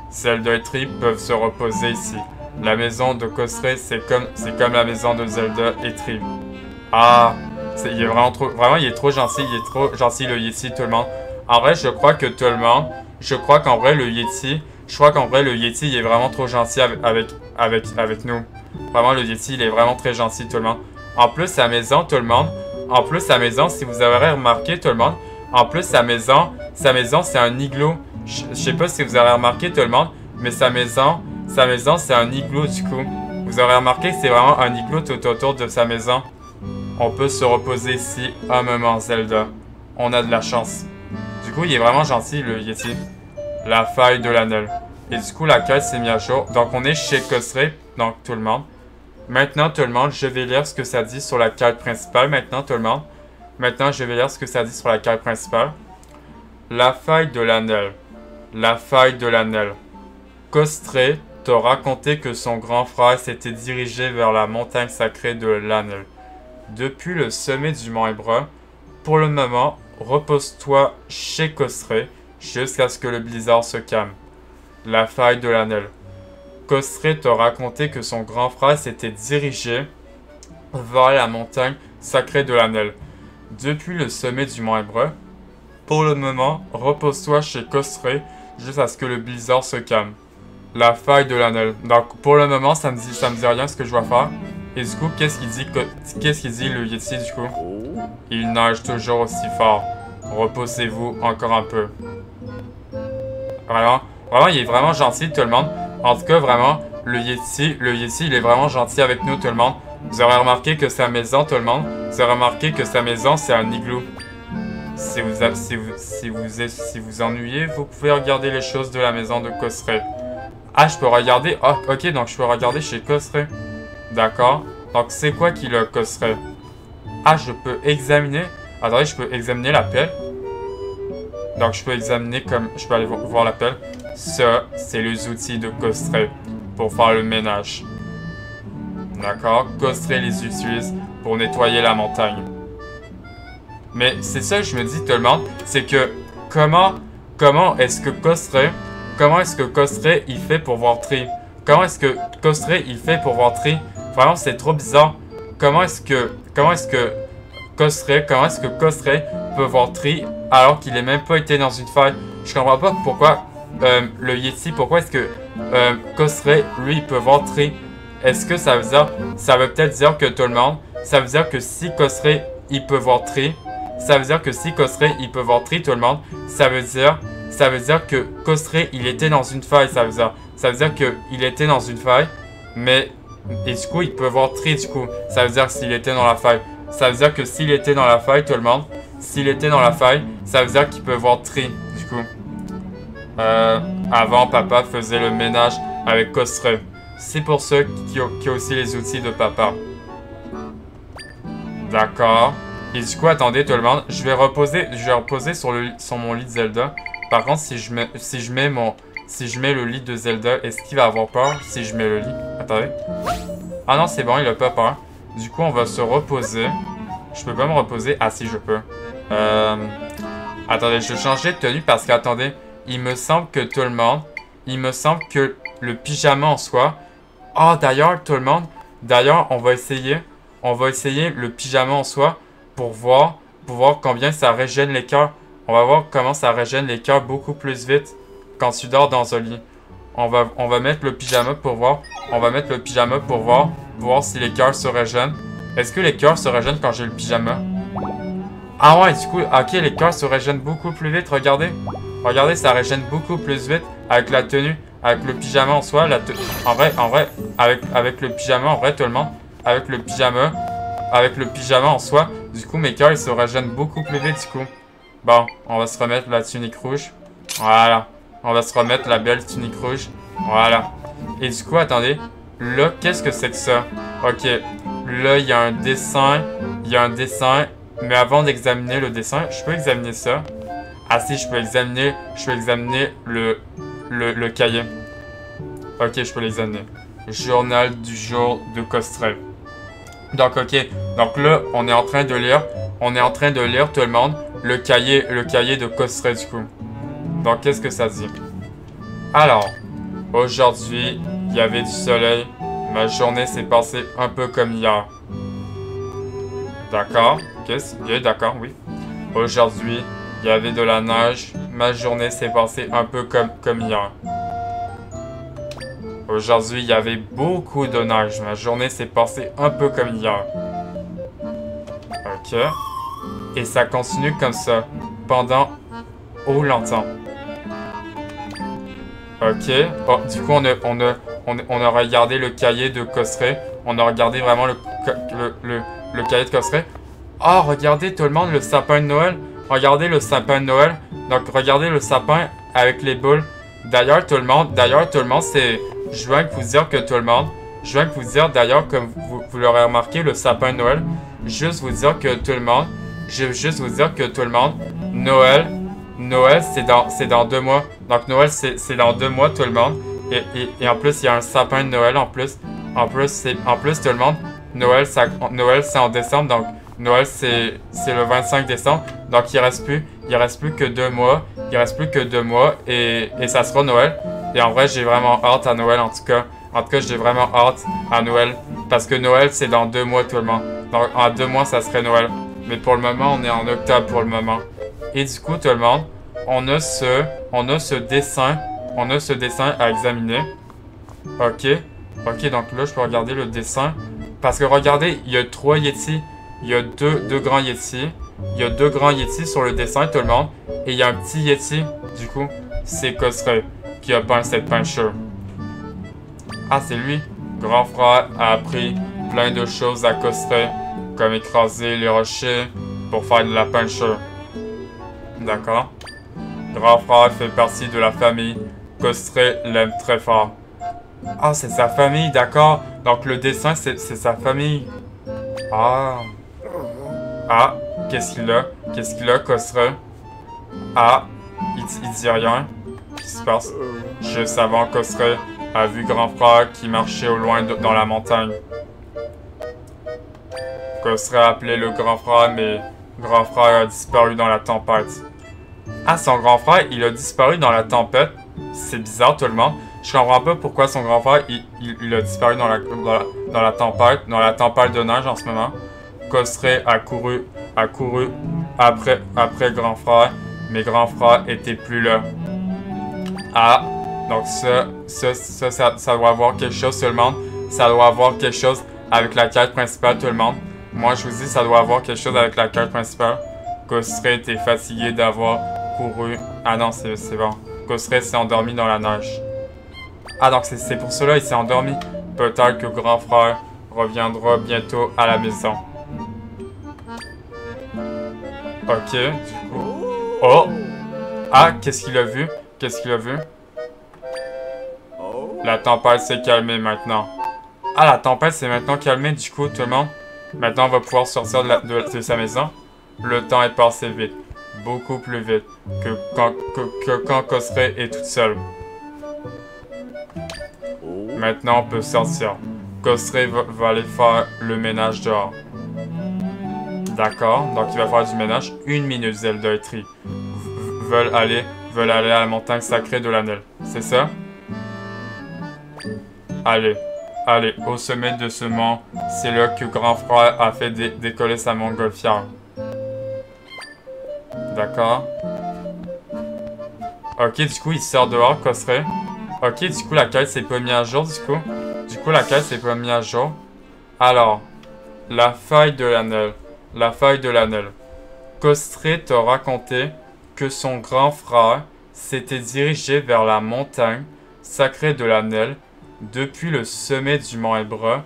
Zelda et Tree peuvent se reposer ici. La maison de Cosray, c'est comme la maison de Zelda et Tree. Ah, il est vraiment trop... Vraiment, il est trop gentil. Il est trop gentil, le Yeti, tout le monde. En vrai, je crois qu'en vrai, le Yeti, il est vraiment trop gentil avec nous. Vraiment, le Yeti, il est vraiment très gentil, tout le monde. En plus, sa maison, tout le monde. En plus, sa maison, si vous avez remarqué, tout le monde. En plus, sa maison, c'est un igloo. Je sais pas si vous avez remarqué, tout le monde. Mais sa maison, c'est un igloo, du coup. Vous aurez remarqué que c'est vraiment un igloo tout autour de sa maison. On peut se reposer ici un moment, Zelda. On a de la chance. Du coup, il est vraiment gentil, le Yeti. La faille de l'Anel. Et du coup, la quête s'est mise à jour. Donc, on est chez Cosray, donc tout le monde. Maintenant, tout le monde, je vais lire ce que ça dit sur la quête principale. Maintenant, tout le monde. Maintenant, je vais lire ce que ça dit sur la quête principale. La faille de l'Anel. La faille de l'Anel. Cosray t'a raconté que son grand frère s'était dirigé vers la montagne sacrée de l'Anel. Depuis le sommet du mont Hébreu, pour le moment, repose-toi chez Cosray jusqu'à ce que le blizzard se calme. La faille de l'Anel. Cosray t'a raconté que son grand frère s'était dirigé vers la montagne sacrée de l'Anel. Depuis le sommet du mont Hébreu, pour le moment, repose-toi chez Cosray jusqu'à ce que le blizzard se calme. La faille de l'Anel. Donc, pour le moment, ça me dit rien ce que je dois faire. Et du coup, qu'est-ce qu'il dit le Yeti du coup? Il nage toujours aussi fort. Reposez-vous encore un peu. Vraiment, il est vraiment gentil tout le monde. En tout cas, vraiment, le Yeti, il est vraiment gentil avec nous tout le monde. Vous aurez remarqué que sa maison, tout le monde, vous aurez remarqué que sa maison, c'est un igloo. Si vous ennuyez, vous pouvez regarder les choses de la maison de Cosray. Ah, je peux regarder. Ah, ok, donc je peux regarder chez Cosray. D'accord. Donc, c'est quoi qui le Cosray? Ah, je peux examiner. Attendez, je peux examiner la pelle. Donc, je peux examiner comme... Je peux aller voir la pelle. Ça, c'est les outils de Cosray pour faire le ménage. D'accord. Cosray les utilise pour nettoyer la montagne. Mais c'est ça que je me dis, tout le monde. C'est que, comment est-ce que Cosray... Comment est-ce que Cosray, il fait pour voir Tree? Comment est-ce que Cosray, il fait pour voir Tree? Vraiment, c'est trop bizarre. Comment est-ce que Cosray peut voir Tree alors qu'il n'est même pas été dans une faille? Je comprends pas pourquoi le Yeti, pourquoi est-ce que Cosray, lui, il peut voir Tree? Est-ce que ça veut peut-être dire que tout le monde, ça veut dire que si Cosray, il peut voir Tree, ça veut dire que si Cosray, il peut voir Tree, tout le monde, ça veut dire que Cosray, il était dans une faille, ça veut dire qu'il était dans une faille, mais... Et du coup, il peut voir Tree, du coup. Ça veut dire s'il était dans la faille. Ça veut dire que s'il était dans la faille, tout le monde, s'il était dans la faille, ça veut dire qu'il peut voir Tree, du coup. Avant, papa faisait le ménage avec Cosray. C'est pour ceux qui ont aussi les outils de papa. D'accord. Et du coup, attendez, tout le monde. Je vais reposer sur mon lit de Zelda. Par contre, si je mets le lit de Zelda, est-ce qu'il va avoir peur si je mets le lit? Attendez. Ah non, c'est bon, il a pas peur. Du coup, on va se reposer. Je peux pas me reposer? Ah si, je peux. Attendez, je vais changer de tenue parce qu'attendez, il me semble que tout le monde... Il me semble que le pyjama en soi... Oh, d'ailleurs, tout le monde... D'ailleurs, on va essayer le pyjama en soi pour voir combien ça régène les cœurs. On va voir comment ça régène les cœurs beaucoup plus vite quand tu dors dans un lit. On va mettre le pyjama pour voir. On va mettre le pyjama pour voir si les cœurs se régènent. Est-ce que les cœurs se régènent quand j'ai le pyjama? Ah ouais, du coup, ok, les cœurs se régènent beaucoup plus vite, regardez. Regardez, ça régène beaucoup plus vite avec la tenue, avec le pyjama en soi. En vrai, avec le pyjama, en vrai, tout le monde. Avec le pyjama en soi, du coup, mes cœurs, ils se régènent beaucoup plus vite, du coup. Bon, on va se remettre la tunique rouge. Voilà. On va se remettre la belle tunique rouge. Voilà. Et du coup, attendez. Là, qu'est-ce que c'est que ça? Ok. Là, il y a un dessin. Il y a un dessin. Mais avant d'examiner le dessin, je peux examiner ça. Ah si, je peux examiner le cahier. Ok, je peux l'examiner. Journal du jour de Costray. Donc, ok. Donc là, on est en train de lire tout le monde le cahier de Costray du coup. Donc, qu'est-ce que ça dit? Alors, aujourd'hui, il y avait du soleil. Ma journée s'est passée un peu comme hier. D'accord. Ok, c'est bien, d'accord, oui. Aujourd'hui, il y avait de la neige. Ma journée s'est passée un peu comme hier. Aujourd'hui, il y avait beaucoup de neige. Ma journée s'est passée un peu comme hier. Ok. Et ça continue comme ça. Pendant longtemps. Ok. Oh, du coup, on a regardé le cahier de Costray. On a regardé vraiment le cahier de Costray. Oh, regardez tout le monde le sapin de Noël. Regardez le sapin de Noël. Donc, regardez le sapin avec les boules. D'ailleurs, tout le monde, c'est... Je viens de vous dire que tout le monde... Je viens de vous dire, d'ailleurs, comme vous l'aurez remarqué, le sapin de Noël. Juste vous dire que tout le monde... Je veux juste vous dire que tout le monde... Noël, c'est dans 2 mois. Donc, Noël, c'est dans 2 mois, tout le monde. Et en plus, il y a un sapin de Noël, en plus. En plus, tout le monde... Noël, c'est en décembre, donc... Noël, c'est le 25 décembre. Donc, il reste plus que 2 mois. Il reste plus que 2 mois et ça sera Noël. Et en vrai, j'ai vraiment hâte à Noël, en tout cas. En tout cas, j'ai vraiment hâte à Noël. Parce que Noël, c'est dans 2 mois, tout le monde. Donc, en 2 mois, ça serait Noël. Mais pour le moment, on est en octobre pour le moment. Et du coup, tout le monde, on a ce dessin à examiner. Ok. Ok, donc là, je peux regarder le dessin. Parce que regardez, il y a 3 Yetis. Il y a deux grands Yetis. Il y a 2 grands Yetis sur le dessin, tout le monde. Et il y a un petit Yeti, du coup, c'est Costray qui a peint cette peinture. Ah, c'est lui. Grand frère a appris plein de choses à Costray, comme écraser les rochers pour faire de la peinture. D'accord. Grand frère fait partie de la famille. Costray l'aime très fort. Ah, c'est sa famille, d'accord. Donc le dessin, c'est sa famille. Ah. Ah, qu'est-ce qu'il a? Qu'est-ce qu'il a, Costray? Ah, il dit rien. Qu'est-ce qui se passe? Je savais, Costray a vu grand frère qui marchait au loin dans la montagne. Costray a appelé le grand frère, mais grand frère a disparu dans la tempête. Ah, son grand frère, il a disparu dans la tempête? C'est bizarre, tout le monde. Je comprends pas pourquoi son grand frère, il a disparu dans la tempête de neige en ce moment. Costray a couru après grand frère, mais grand frère était plus là. Ah, donc ça doit avoir quelque chose, tout le monde. Ça doit avoir quelque chose avec la quête principale, tout le monde. Moi, je vous dis, ça doit avoir quelque chose avec la quête principale. Costray était fatigué d'avoir couru. Ah non, c'est bon. Costray s'est endormi dans la neige. Ah, donc c'est pour cela il s'est endormi. Peut-être que grand frère reviendra bientôt à la maison. Ok, du coup... Oh! Ah, qu'est-ce qu'il a vu? Qu'est-ce qu'il a vu? La tempête s'est calmée maintenant. Ah, la tempête s'est maintenant calmée, du coup, tout le monde. Maintenant, on va pouvoir sortir de sa maison. Le temps est passé vite. Beaucoup plus vite que quand Costray est toute seule. Maintenant, on peut sortir. Costray va aller faire le ménage dehors. D'accord, donc il va faire du ménage. 1 minute, Zelda et Tree veulent aller à la montagne sacrée de l'Anel. C'est ça? Allez, au sommet de ce mont, c'est là que grand frère a fait décoller sa montgolfière. D'accord. Ok, du coup, il sort dehors, Costray. Ok, du coup, la quête s'est pas mise à jour, du coup. La quête s'est pas mise à jour. Alors, La faille de l'Annel. La faille de l'Annel. Costré t'a raconté que son grand frère s'était dirigé vers la montagne sacrée de l'Annel depuis le sommet du mont Hébreu.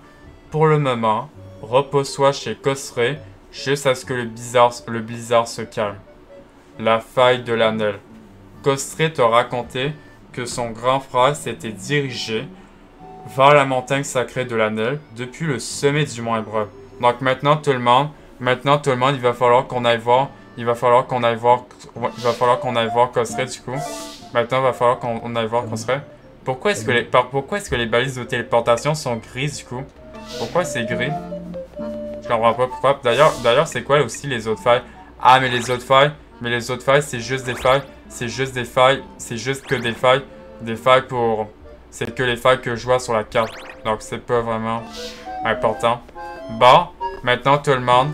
Pour le moment, repose-toi chez Costré jusqu'à ce que le blizzard se calme. La faille de l'Annel. Costré t'a raconté que son grand frère s'était dirigé vers la montagne sacrée de l'Annel depuis le sommet du mont Hébreu. Donc maintenant tout le monde, il va falloir qu'on aille voir, Costré du coup. Maintenant il va falloir qu'on aille voir Costré. Pourquoi est-ce que les balises de téléportation sont grises du coup? Pourquoi c'est gris? Je comprends pas pourquoi. D'ailleurs c'est quoi aussi les autres failles? Ah mais les autres failles c'est juste des failles. C'est juste que des failles. Des failles pour... C'est que les failles que je vois sur la carte. Donc c'est pas vraiment important. Bon, maintenant tout le monde,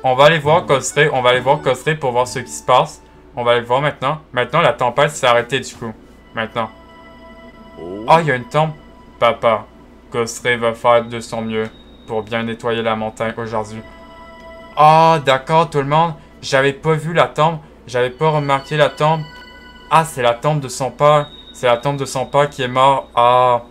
on va aller voir Costré, pour voir ce qui se passe. On va aller voir maintenant. Maintenant la tempête s'est arrêtée du coup. Maintenant. Ah, il y a une tombe. Papa, Costré va faire de son mieux pour bien nettoyer la montagne aujourd'hui. Ah, d'accord tout le monde. J'avais pas vu la tombe. J'avais pas remarqué la tombe. Ah, c'est la tombe de son père. C'est la tombe de son père qui est mort. Ah,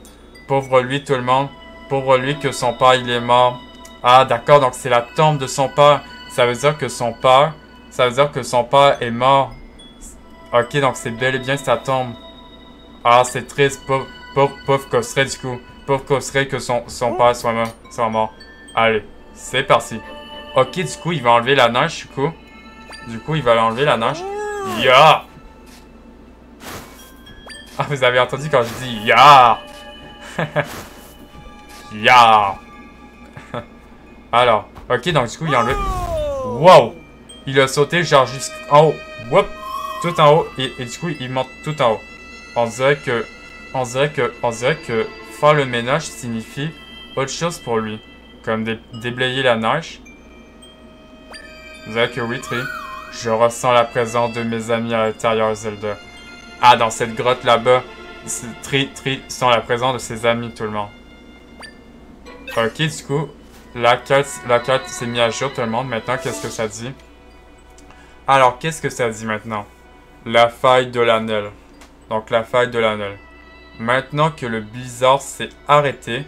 pauvre lui tout le monde. Pauvre lui que son père il est mort. Ah, d'accord, donc c'est la tombe de son père. Ça veut dire que son père est mort. Ok, donc c'est bel et bien sa tombe. Ah, c'est triste. Pauvre Costré du coup. Pauvre Costré que son père soit mort. Allez, c'est parti. Ok, du coup, il va enlever la neige du coup. Il va enlever la neige. Ya! Ah, vous avez entendu quand je dis ya! Ya! Alors, ok, donc du coup, il a enlevé... Wow! Il a sauté genre jusqu'en haut. Whoop! Tout en haut. Et du coup, il monte tout en haut. On dirait que faire le ménage signifie autre chose pour lui. Comme déblayer la neige. On dirait que oui, Tri. Je ressens la présence de mes amis à l'intérieur, Zelda. Ah, dans cette grotte là-bas, Tri sent la présence de ses amis, tout le monde. Ok, du coup, la carte s'est mise à jour, tout le monde. Maintenant, qu'est-ce que ça dit? Alors, qu'est-ce que ça dit maintenant? La faille de l'Annel. Donc, la faille de l'Annel. Maintenant que le blizzard s'est arrêté,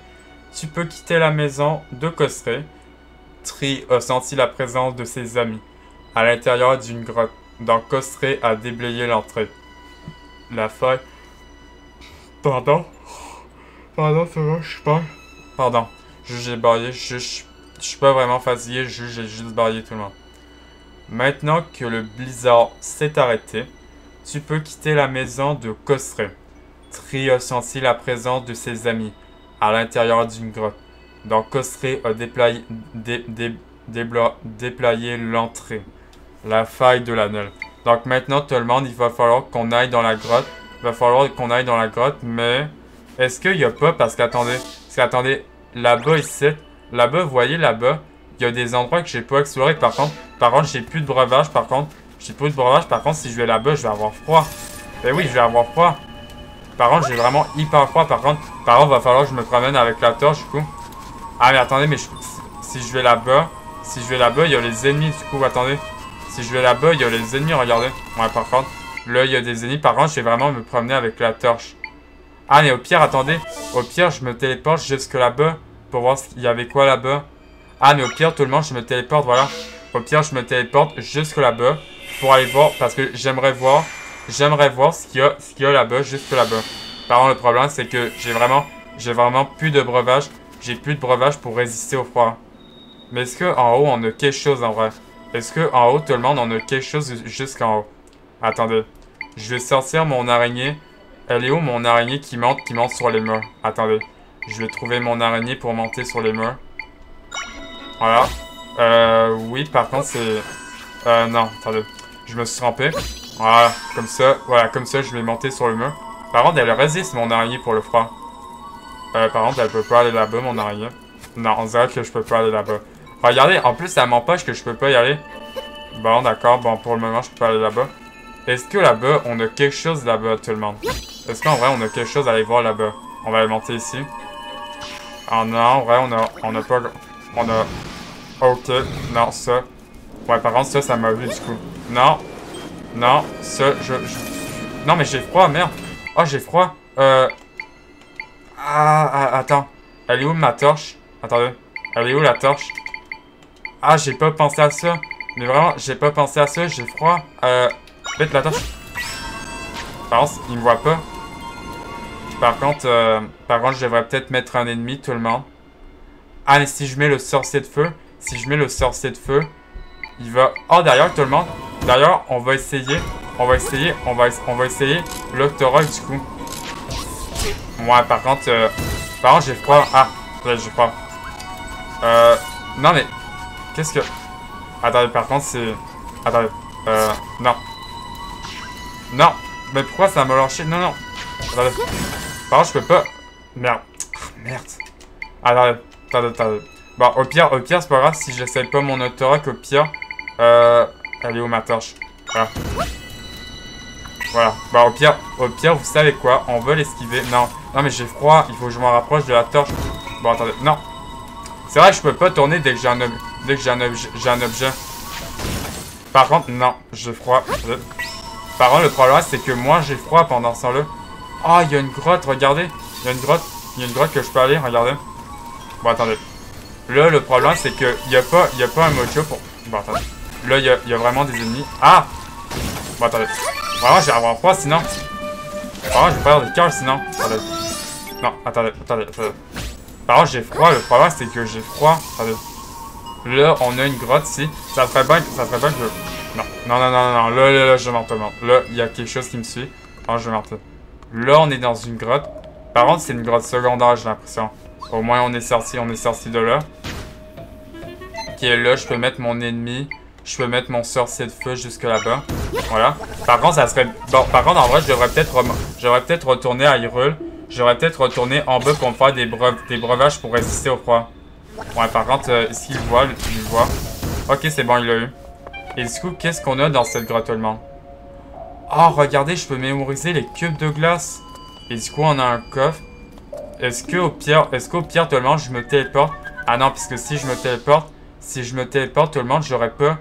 tu peux quitter la maison de Costré. Tri a senti la présence de ses amis à l'intérieur d'une grotte. Donc, Costré a déblayé l'entrée. La faille... Pardon, c'est vrai, je suis pas... Pardon, j'ai baillé, je suis pas vraiment fatigué, j'ai juste baillé tout le monde. Maintenant que le blizzard s'est arrêté, tu peux quitter la maison de Costré. Tri a senti la présence de ses amis à l'intérieur d'une grotte. Donc Costré a déployé l'entrée. La faille de l'Annel. Donc maintenant tout le monde, il va falloir qu'on aille dans la grotte. Mais est-ce qu'il n'y a pas, parce qu'attendez, là-bas ici, là-bas, vous voyez là-bas, il y a des endroits que j'ai pas explorés. Par contre, j'ai plus de breuvage. Par contre, si je vais là-bas, je vais avoir froid. Ben oui, je vais avoir froid. Par contre, j'ai vraiment hyper froid. Par contre, il va falloir que je me promène avec la torche, du coup. Ah, mais attendez, mais si je vais là-bas, il y a les ennemis, du coup, attendez. Si je vais là-bas, il y a les ennemis, regardez. Ouais, par contre, là, il y a des ennemis. Par contre, je vais vraiment me promener avec la torche. Ah, mais au pire, attendez. Au pire, je me téléporte jusque là-bas pour voir s'il y avait quoi là-bas. Ah, mais au pire, tout le monde, je me téléporte, voilà. Au pire, je me téléporte jusque là-bas pour aller voir, parce que j'aimerais voir ce qu'il y a là-bas, jusque là-bas. Par contre, le problème, c'est que j'ai vraiment plus de breuvage. J'ai plus de breuvage pour résister au froid. Mais est-ce qu'en haut, on a quelque chose en vrai? Est-ce qu'en haut, tout le monde, on a quelque chose jusqu'en haut? Attendez. Je vais sortir mon araignée. Elle est où, mon araignée qui monte sur les murs? Attendez. Je vais trouver mon araignée pour monter sur les murs. Voilà. Oui, par contre, c'est... non, attendez. Je me suis trompé. Voilà, comme ça, je vais monter sur le mur. Par contre, elle résiste, mon araignée, pour le froid. Par contre, elle peut pas aller là-bas, mon araignée. Non, on dirait que je peux pas aller là-bas. Regardez, en plus, ça m'empêche que je peux pas y aller. Bon, d'accord. Bon, pour le moment, je peux pas aller là-bas. Est-ce que là-bas, on a quelque chose là-bas, tout le monde? Est-ce qu'en vrai, on a quelque chose à aller voir là-bas? On va aller monter ici. Ah non, ouais, on a pas... On a... Ok, non, ça... Ouais, par contre, ça m'a vu, du coup. Non. Non, ça, Non, mais j'ai froid, merde. Ah, j'ai froid. Attends. Elle est où ma torche? Attendez. Elle est où la torche? Ah, j'ai pas pensé à ça. Mais vraiment, j'ai pas pensé à ça. J'ai froid. Vite, la torche. Par contre, il me voit pas. Par contre, je devrais peut-être mettre un ennemi, tout le monde. Ah, mais si je mets le sorcier de feu, il va... Oh, derrière, tout le monde. D'ailleurs, on va essayer l'Octorok, du coup. Ouais, par contre, j'ai froid. Ah, j'ai froid. Non, mais... Qu'est-ce que... Attendez, par contre, c'est... Attendez, non. Non, mais pourquoi ça m'a lâché? Non, non. Attendez. Par contre, je peux pas... Merde. Merde. Attendez. Bon, au pire, c'est pas grave si j'essaye pas mon Octorok, au pire. Elle est où ma torche? Voilà. Voilà. Bah, au pire, vous savez quoi? On va l'esquiver. Non, mais j'ai froid. Il faut que je m'en rapproche de la torche. Bon, attendez. Non. C'est vrai que je peux pas tourner dès que j'ai un objet. Par contre, non. J'ai froid. Par contre, le problème, c'est que moi, j'ai froid pendant ce temps-là. Ah, il y a une grotte. Regardez. Il y a une grotte que je peux aller. Regardez. Bon, attendez. Là, le problème, c'est que il y a pas un mojo pour... Bon, attendez. Là, il y a vraiment des ennemis. Ah! Bon, attendez. Vraiment, j'ai avoir froid, sinon. Vraiment, je vais perdre le cœur, sinon. Attendez. Non, attendez. Par contre, j'ai froid. Le problème, c'est que j'ai froid. Attendez. Là, on a une grotte ici. Ça ferait bien que je... Non. Là, je m'en retourne. Là, il y a quelque chose qui me suit. Oh, je m'en retourne. Là, on est dans une grotte. Par contre, c'est une grotte secondaire, j'ai l'impression. Au moins, on est sorti de là. Ok, là, je peux mettre mon ennemi. Je peux mettre mon sorcier de feu jusque là-bas. Voilà. Par contre, ça serait... Bon, par contre, en vrai, je devrais peut-être retourner à Hyrule. J'aurais peut-être retourné en bas pour me faire des breuvages pour résister au froid. Ouais, par contre, est-ce qu'il le voit? Il le voit. Ok, c'est bon, il l'a eu. Et du coup, qu'est-ce qu'on a dans cette grotte, tout le monde? Oh, regardez, je peux mémoriser les cubes de glace. Et du coup, on a un coffre. Est-ce qu'au pire, tout le monde, je me téléporte? Ah non, parce que si je me téléporte, tout le monde, j'aurais pas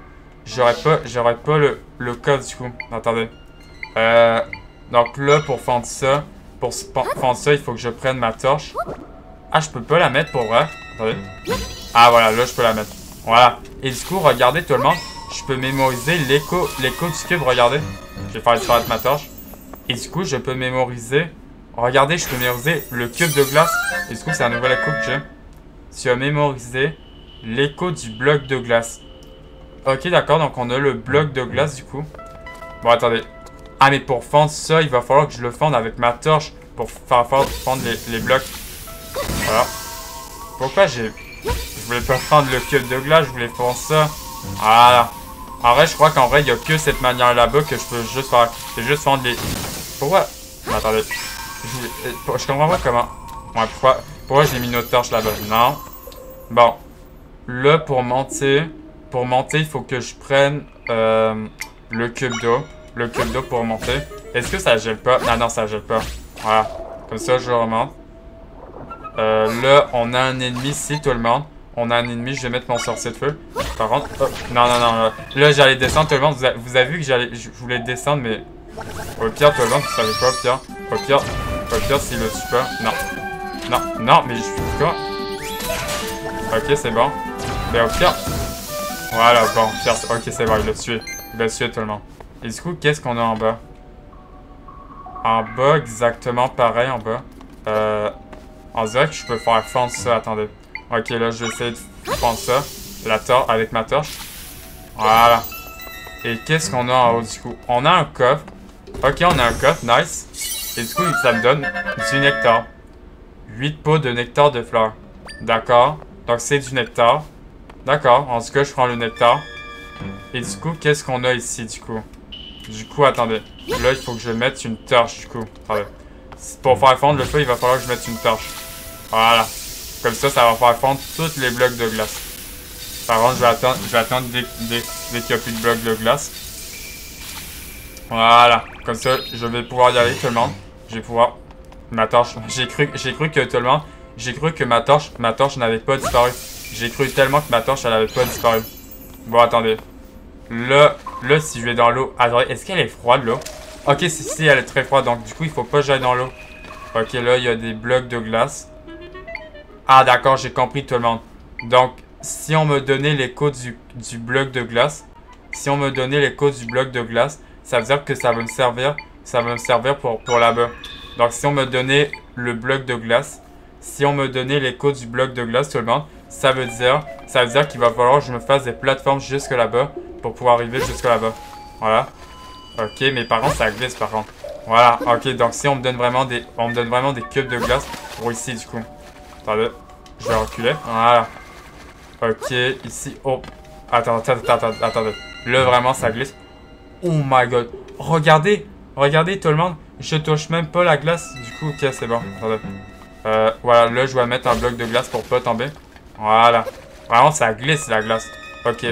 le code, du coup. Attendez. Donc là, pour fendre ça, il faut que je prenne ma torche. Ah, je peux pas la mettre pour vrai. Attendez. Ah, voilà, là, je peux la mettre. Voilà. Et du coup, regardez, tout le monde, je peux mémoriser l'écho du cube, regardez. Je vais faire disparaître ma torche. Et du coup, je peux mémoriser... Regardez, je peux mémoriser le cube de glace. Et du coup, c'est un nouvel écho que j'ai. Tu as mémorisé l'écho du bloc de glace. Ok, d'accord, donc on a le bloc de glace, du coup. Bon, attendez. Ah, mais pour fendre ça, il va falloir que je le fende avec ma torche. Pour faire fendre les blocs. Voilà. Pourquoi je voulais pas fendre le cube de glace, je voulais fendre ça. Voilà. En vrai, je crois qu'en vrai, il n'y a que cette manière là-bas que je peux juste faire. C'est juste fendre les... Pourquoi? Attendez. Je comprends pas comment. Ouais, pourquoi j'ai mis notre torche là-bas? Non. Bon. Là, pour monter, il faut que je prenne le cube d'eau. Le cube d'eau pour monter. Est-ce que ça gèle pas? Non, ça gèle pas. Voilà. Comme ça, je remonte. Là, on a un ennemi ici, tout le monde. On a un ennemi, je vais mettre mon sorcier de feu. Par contre, oh, non. Là, j'allais descendre, tout le monde. Vous avez vu que je voulais descendre, mais... Au pire, tout le monde, vous savez pas, au pire, s'il le tue pas. Non, mais je suis quoi? Ok, c'est bon. Mais au pire... Voilà, bon, ok, c'est bon, il l'a tué. Il l'a tué, tout le monde. Et du coup, qu'est-ce qu'on a en bas? En bas, exactement pareil, en bas. On dirait que je peux faire fendre ça, attendez. Ok, là, je vais essayer de fendre ça. Avec ma torche. Voilà. Et qu'est-ce qu'on a en haut, du coup? On a un coffre. Ok, on a un coffre, nice. Et du coup, ça me donne du nectar. 8 pots de nectar de fleurs. D'accord. Donc, c'est du nectar. D'accord. En tout cas, je prends le nectar. Et du coup, qu'est-ce qu'on a ici, du coup? Du coup, attendez. Là, il faut que je mette une torche, du coup. Attendez. Pour faire fondre le feu, il va falloir que je mette une torche. Voilà. Comme ça, ça va faire fondre tous les blocs de glace. Par contre, je vais attendre dès qu'il n'y a plus de blocs de glace. Voilà. Comme ça, je vais pouvoir y aller, tout le monde. Je vais pouvoir... Ma torche. J'ai cru que tout le monde... J'ai cru que ma torche n'avait pas disparu. J'ai cru tellement que ma torche, elle avait pas disparu. Bon, attendez. Là, si je vais dans l'eau... Attendez, est-ce qu'elle est froide, l'eau? Ok, si, elle est très froide. Donc, du coup, il faut pas que j'aille dans l'eau. Ok, là, il y a des blocs de glace. Ah, d'accord, j'ai compris tout le monde. Donc, si on me donnait l'écho du bloc de glace... Si on me donnait l'écho du bloc de glace, ça veut dire que ça va me servir... Ça va me servir pour là-bas. Donc, si on me donnait le bloc de glace... Si on me donnait l'écho du bloc de glace, tout le monde... Ça veut dire qu'il va falloir que je me fasse des plateformes jusque là-bas pour pouvoir arriver jusque là-bas. Voilà. Ok, mais par contre, ça glisse par contre. Voilà, ok, donc si on me donne vraiment des cubes de glace pour ici du coup. Attendez, je vais reculer. Voilà. Ok, ici. Oh. Attendez. Là, vraiment, ça glisse. Oh my god. Regardez tout le monde. Je touche même pas la glace. Du coup, ok, c'est bon. Attendez. Voilà, là, je vais mettre un bloc de glace pour pas tomber. Voilà. Vraiment, ça glisse la glace. Ok.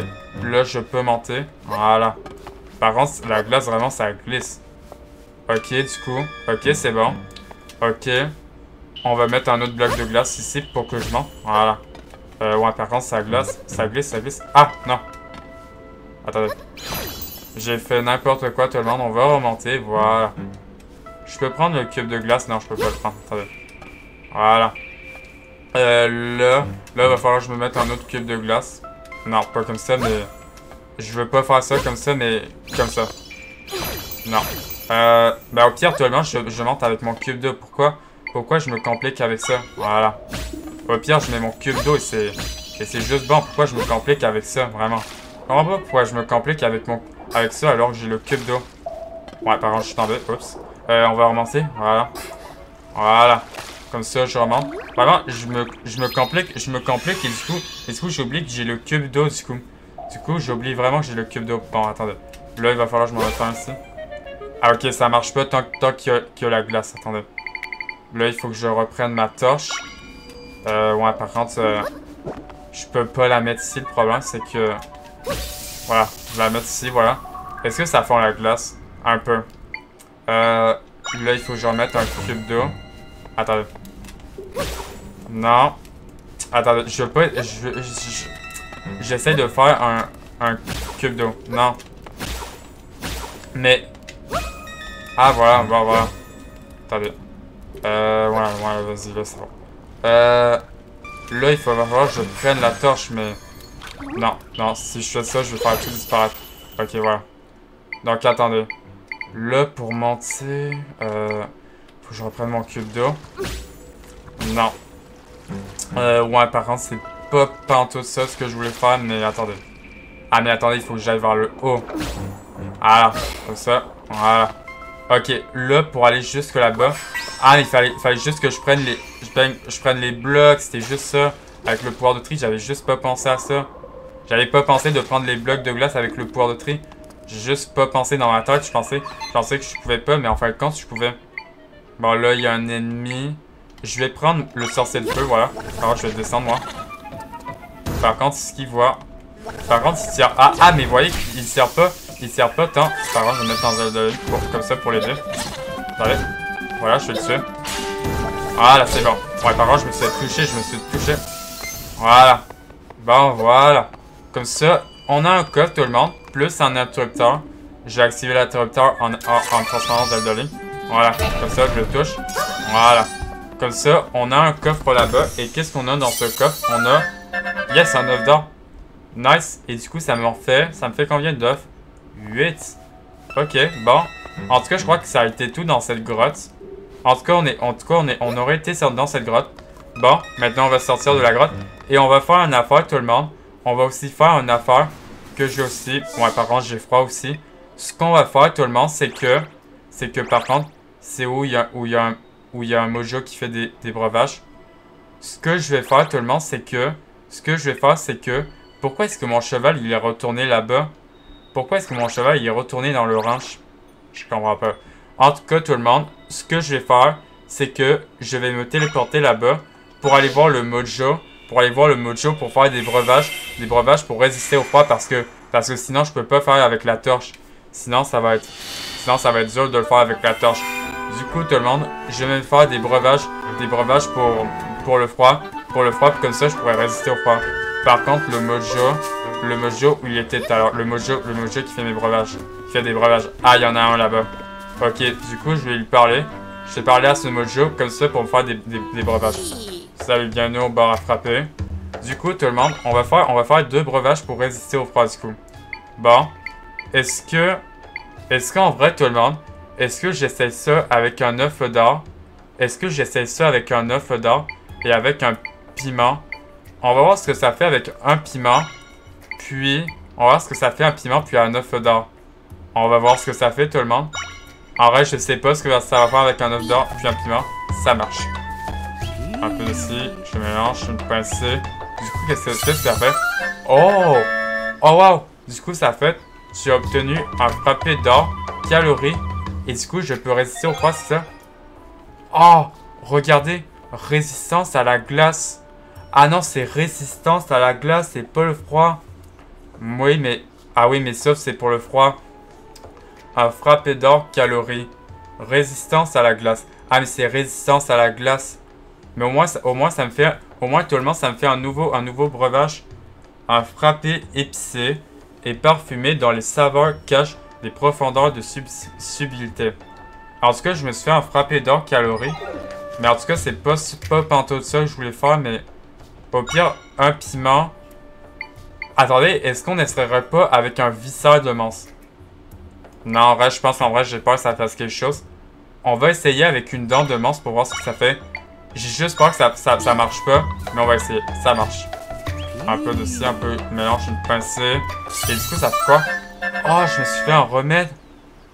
Là, je peux monter. Voilà. Par contre, la glace, vraiment, ça glisse. Ok, du coup. Ok, c'est bon. Ok. On va mettre un autre bloc de glace ici pour que je monte. Voilà. Ouais, par contre, ça glisse. Ça glisse. Ah, non. Attendez. J'ai fait n'importe quoi, tout le monde. On va remonter. Voilà. Je peux prendre le cube de glace? Non, je peux pas le prendre. Attendez. Voilà. Là, il va falloir que je me mette un autre cube de glace. Non, pas comme ça, mais... Je veux pas faire ça comme ça, mais comme ça. Non. Ben au pire, tout le monde, je monte avec mon cube d'eau. Pourquoi je me complique avec ça? Voilà. Au pire, je mets mon cube d'eau et c'est juste bon. Pourquoi je me complique avec ça, vraiment? Je comprends pas pourquoi je me complique avec ça alors que j'ai le cube d'eau. Ouais, par contre, je suis tombé. Oups. On va remonter. Voilà. Voilà. Comme ça, je remonte. Vraiment, je me complique et du coup, j'oublie que j'ai le cube d'eau, du coup. Du coup, j'oublie vraiment que j'ai le cube d'eau. Bon, attendez. Là, il va falloir que je m'en mette un ici. Ah, ok, ça marche pas tant qu'il y a la glace. Attendez. Là, il faut que je reprenne ma torche. Ouais, par contre, je peux pas la mettre ici. Le problème, c'est que... Voilà, je vais la mettre ici, voilà. Est-ce que ça fond la glace? Un peu. Là, il faut que je remette un cube d'eau. Attendez. Non. Attendez, je veux pas... J'essaie de faire un cube d'eau. Non. Mais... Ah, voilà, voilà. Attendez. Ouais, vas-y, là, c'est bon. Là, il va falloir que je prenne la torche, mais... Non, si je fais ça, je vais faire tout disparaître. Ok, voilà. Donc, attendez. Là, pour monter... faut que je reprenne mon cube d'eau. Non. Ouais, par contre, c'est pas pantoute ça ce que je voulais faire, mais attendez. Ah, mais attendez, il faut que j'aille vers le haut. Voilà, comme ça. Voilà. Ok, là, pour aller jusque là-bas. Ah, il fallait juste que je prenne les blocs. C'était juste ça. Avec le pouvoir de tri, j'avais juste pas pensé à ça. J'avais pas pensé de prendre les blocs de glace avec le pouvoir de tri. J'ai juste pas pensé dans ma tête. Je pensais que je pouvais pas, mais en fin de compte, je pouvais. Bon, là, il y a un ennemi. Je vais prendre le sorcier de feu, voilà. Par contre, je vais descendre, moi. Par contre, ce qu'il voit... Par contre, il tire... Ah, mais vous voyez qu'il sert pas. Il sert pas tant. Par contre, je vais mettre dans un comme ça pour l'aider. Attendez. Voilà, je vais le tuer. Voilà, c'est bon. Ouais, par contre, je me suis touché. Voilà. Bon, voilà. Comme ça, on a un coffre, tout le monde. Plus un interrupteur. J'ai activé l'interrupteur en transformant Zelda. Voilà. Comme ça, je le touche. Voilà. Comme ça, on a un coffre là-bas. Et qu'est-ce qu'on a dans ce coffre? On a... Yes, un œuf d'or. Nice. Et du coup, ça me fait combien d'œufs? 8. Ok, bon. En tout cas, je crois que ça a été tout dans cette grotte. En tout cas, on aurait été dans cette grotte. Bon, maintenant, on va sortir de la grotte. Et on va faire une affaire, tout le monde. On va aussi faire une affaire que j'ai aussi... Ouais, par contre, j'ai froid aussi. Ce qu'on va faire, tout le monde, c'est que par contre, c'est où il y a un mojo qui fait des breuvages. Ce que je vais faire, tout le monde, c'est que... Pourquoi est-ce que mon cheval, il est retourné là-bas? Pourquoi est-ce que mon cheval, il est retourné dans le ranch? Je comprends pas. En tout cas, tout le monde, ce que je vais faire, c'est que je vais me téléporter là-bas pour aller voir le mojo. Pour faire des breuvages pour résister au froid parce que sinon, je peux pas faire avec la torche. Sinon, ça va être dur de le faire avec la torche. Du coup, tout le monde, je vais me faire des breuvages pour le froid, comme ça je pourrais résister au froid. Par contre, le mojo où il était tout à l'heure, le mojo qui fait mes breuvages, qui fait des breuvages. Ah, il y en a un là-bas. Ok, du coup, je vais lui parler. Je vais parler à ce mojo comme ça pour me faire des breuvages. Salut, bienvenue au bar à frapper. Du coup, tout le monde, on va faire 2 breuvages pour résister au froid, du coup. Bon, est-ce qu'en vrai, tout le monde, est-ce que j'essaye ça avec un œuf d'or? Est-ce que j'essaye ça avec un œuf d'or et avec un piment? On va voir ce que ça fait avec un piment, puis on va voir ce que ça fait un piment puis un œuf d'or. On va voir ce que ça fait, tout le monde. En vrai, je sais pas ce que ça va faire avec un œuf d'or puis un piment. Ça marche. Un peu d'ici, je mélange, une pincée. Du coup, qu'est-ce que ça fait? Oh! Oh wow! Du coup, ça fait, tu as obtenu un frappé d'or, calories, et du coup, je peux résister au froid, c'est ça? Oh! Regardez! Résistance à la glace. Ah non, c'est résistance à la glace et pas le froid. Oui, mais... Ah oui, mais sauf c'est pour le froid. Un frappé d'or, calories. Résistance à la glace. Ah, mais c'est résistance à la glace. Mais au moins ça me fait... Au moins, tout le monde, ça me fait un nouveau breuvage. Un frappé épicé et parfumé dans les saveurs cachent des profondeurs de subtilité. En tout cas, je me suis fait un frappé d'or, calories. Mais en tout cas, c'est pas pantoute ça que je voulais faire, mais... Au pire, un piment. Attendez, est-ce qu'on n'essaierait pas avec un visseur de menthe? Non, en vrai, je pense qu'en vrai, j'ai peur que ça fasse quelque chose. On va essayer avec une dent de menthe pour voir ce que ça fait. J'ai juste peur que ça marche pas, mais on va essayer. Ça marche. Un peu de ci, un peu de mélange, une pincée. Et du coup, ça fait quoi? Oh, je me suis fait un remède.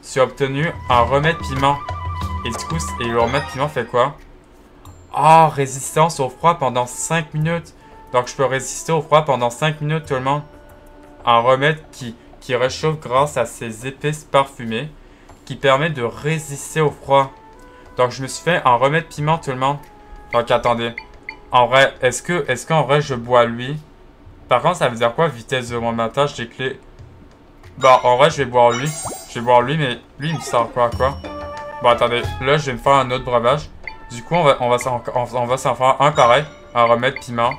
J'ai obtenu un remède piment. Et du coup, le remède piment fait quoi? Oh, résistance au froid pendant 5 minutes. Donc, je peux résister au froid pendant 5 minutes, tout le monde. Un remède qui réchauffe grâce à ses épices parfumées, qui permet de résister au froid. Donc, je me suis fait un remède piment, tout le monde. Donc, attendez. En vrai, est-ce qu'en vrai, je bois lui? Par contre, ça veut dire quoi? Vitesse de remontage des clés. Bon, en vrai, je vais boire lui. Je vais boire lui, mais lui, il me sert quoi? Bon, attendez. Là, je vais me faire un autre breuvage. Du coup, on va s'en faire un pareil. Un remède piment.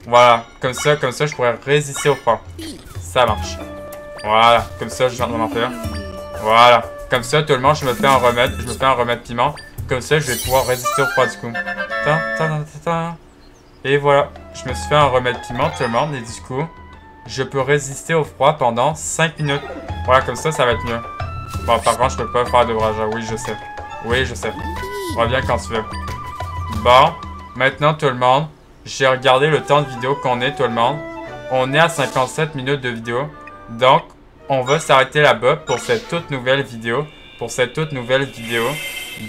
Voilà. Comme ça, je pourrais résister au froid. Ça marche. Voilà. Comme ça, je viens de m'en faire. Voilà. Comme ça, tout le monde, je me fais un remède piment. Comme ça, je vais pouvoir résister au froid, du coup. Et voilà. Je me suis fait un remède piment, tout le monde. Et du coup, je peux résister au froid pendant 5 minutes. Voilà, comme ça va être mieux. Bon, par contre, je peux pas faire de brage. Oui, je sais. Oui, je sais. Reviens quand tu veux. Bon, maintenant tout le monde, j'ai regardé le temps de vidéo qu'on est, tout le monde. On est à 57 minutes de vidéo. Donc, on va s'arrêter là-bas pour cette toute nouvelle vidéo.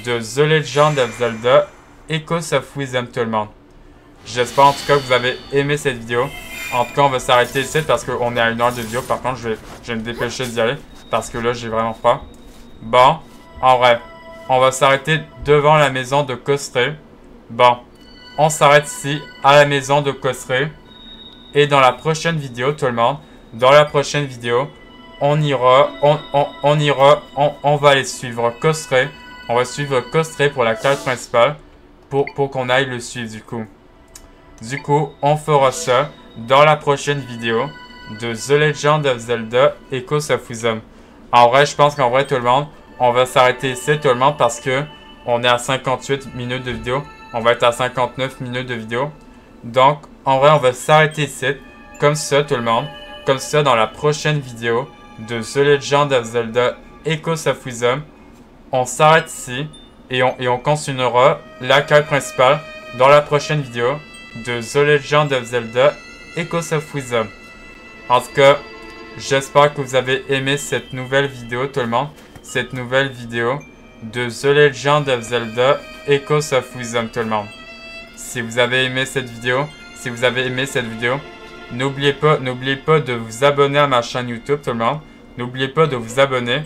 De The Legend of Zelda Echoes of Wisdom, tout le monde. J'espère en tout cas que vous avez aimé cette vidéo. En tout cas, on va s'arrêter ici parce qu'on est à 1 heure de vidéo. Par contre, je vais me dépêcher d'y aller parce que là, j'ai vraiment froid. Bon, en vrai. On va s'arrêter devant la maison de Costré. Bon, on s'arrête ici, à la maison de Costré. Et dans la prochaine vidéo, tout le monde, on va aller suivre Costré. On va suivre Costré pour la quête principale, pour qu'on aille le suivre du coup. Du coup, on fera ça dans la prochaine vidéo de The Legend of Zelda Echoes of Wisdom. En vrai, je pense qu'en vrai, tout le monde, on va s'arrêter ici, tout le monde, parce que on est à 58 minutes de vidéo. On va être à 59 minutes de vidéo. Donc, en vrai, on va s'arrêter ici. Comme ça, tout le monde. Comme ça, dans la prochaine vidéo de The Legend of Zelda Echoes of Wisdom. On s'arrête ici. Et on continuera la quête principale dans la prochaine vidéo de The Legend of Zelda Echoes of Wisdom. En tout cas, j'espère que vous avez aimé cette nouvelle vidéo, tout le monde. Cette nouvelle vidéo de The Legend of Zelda Echoes of Wisdom, tout le monde. Si vous avez aimé cette vidéo, n'oubliez pas de vous abonner à ma chaîne YouTube, tout le monde. N'oubliez pas de vous abonner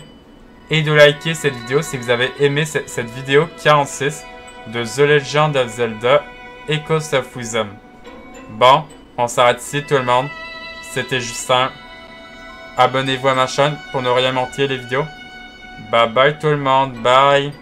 et de liker cette vidéo si vous avez aimé cette vidéo 46 de The Legend of Zelda Echoes of Wisdom. Bon, on s'arrête ici, tout le monde. C'était Justin. Abonnez-vous à ma chaîne pour ne rien manquer les vidéos. Bye bye tout le monde, bye.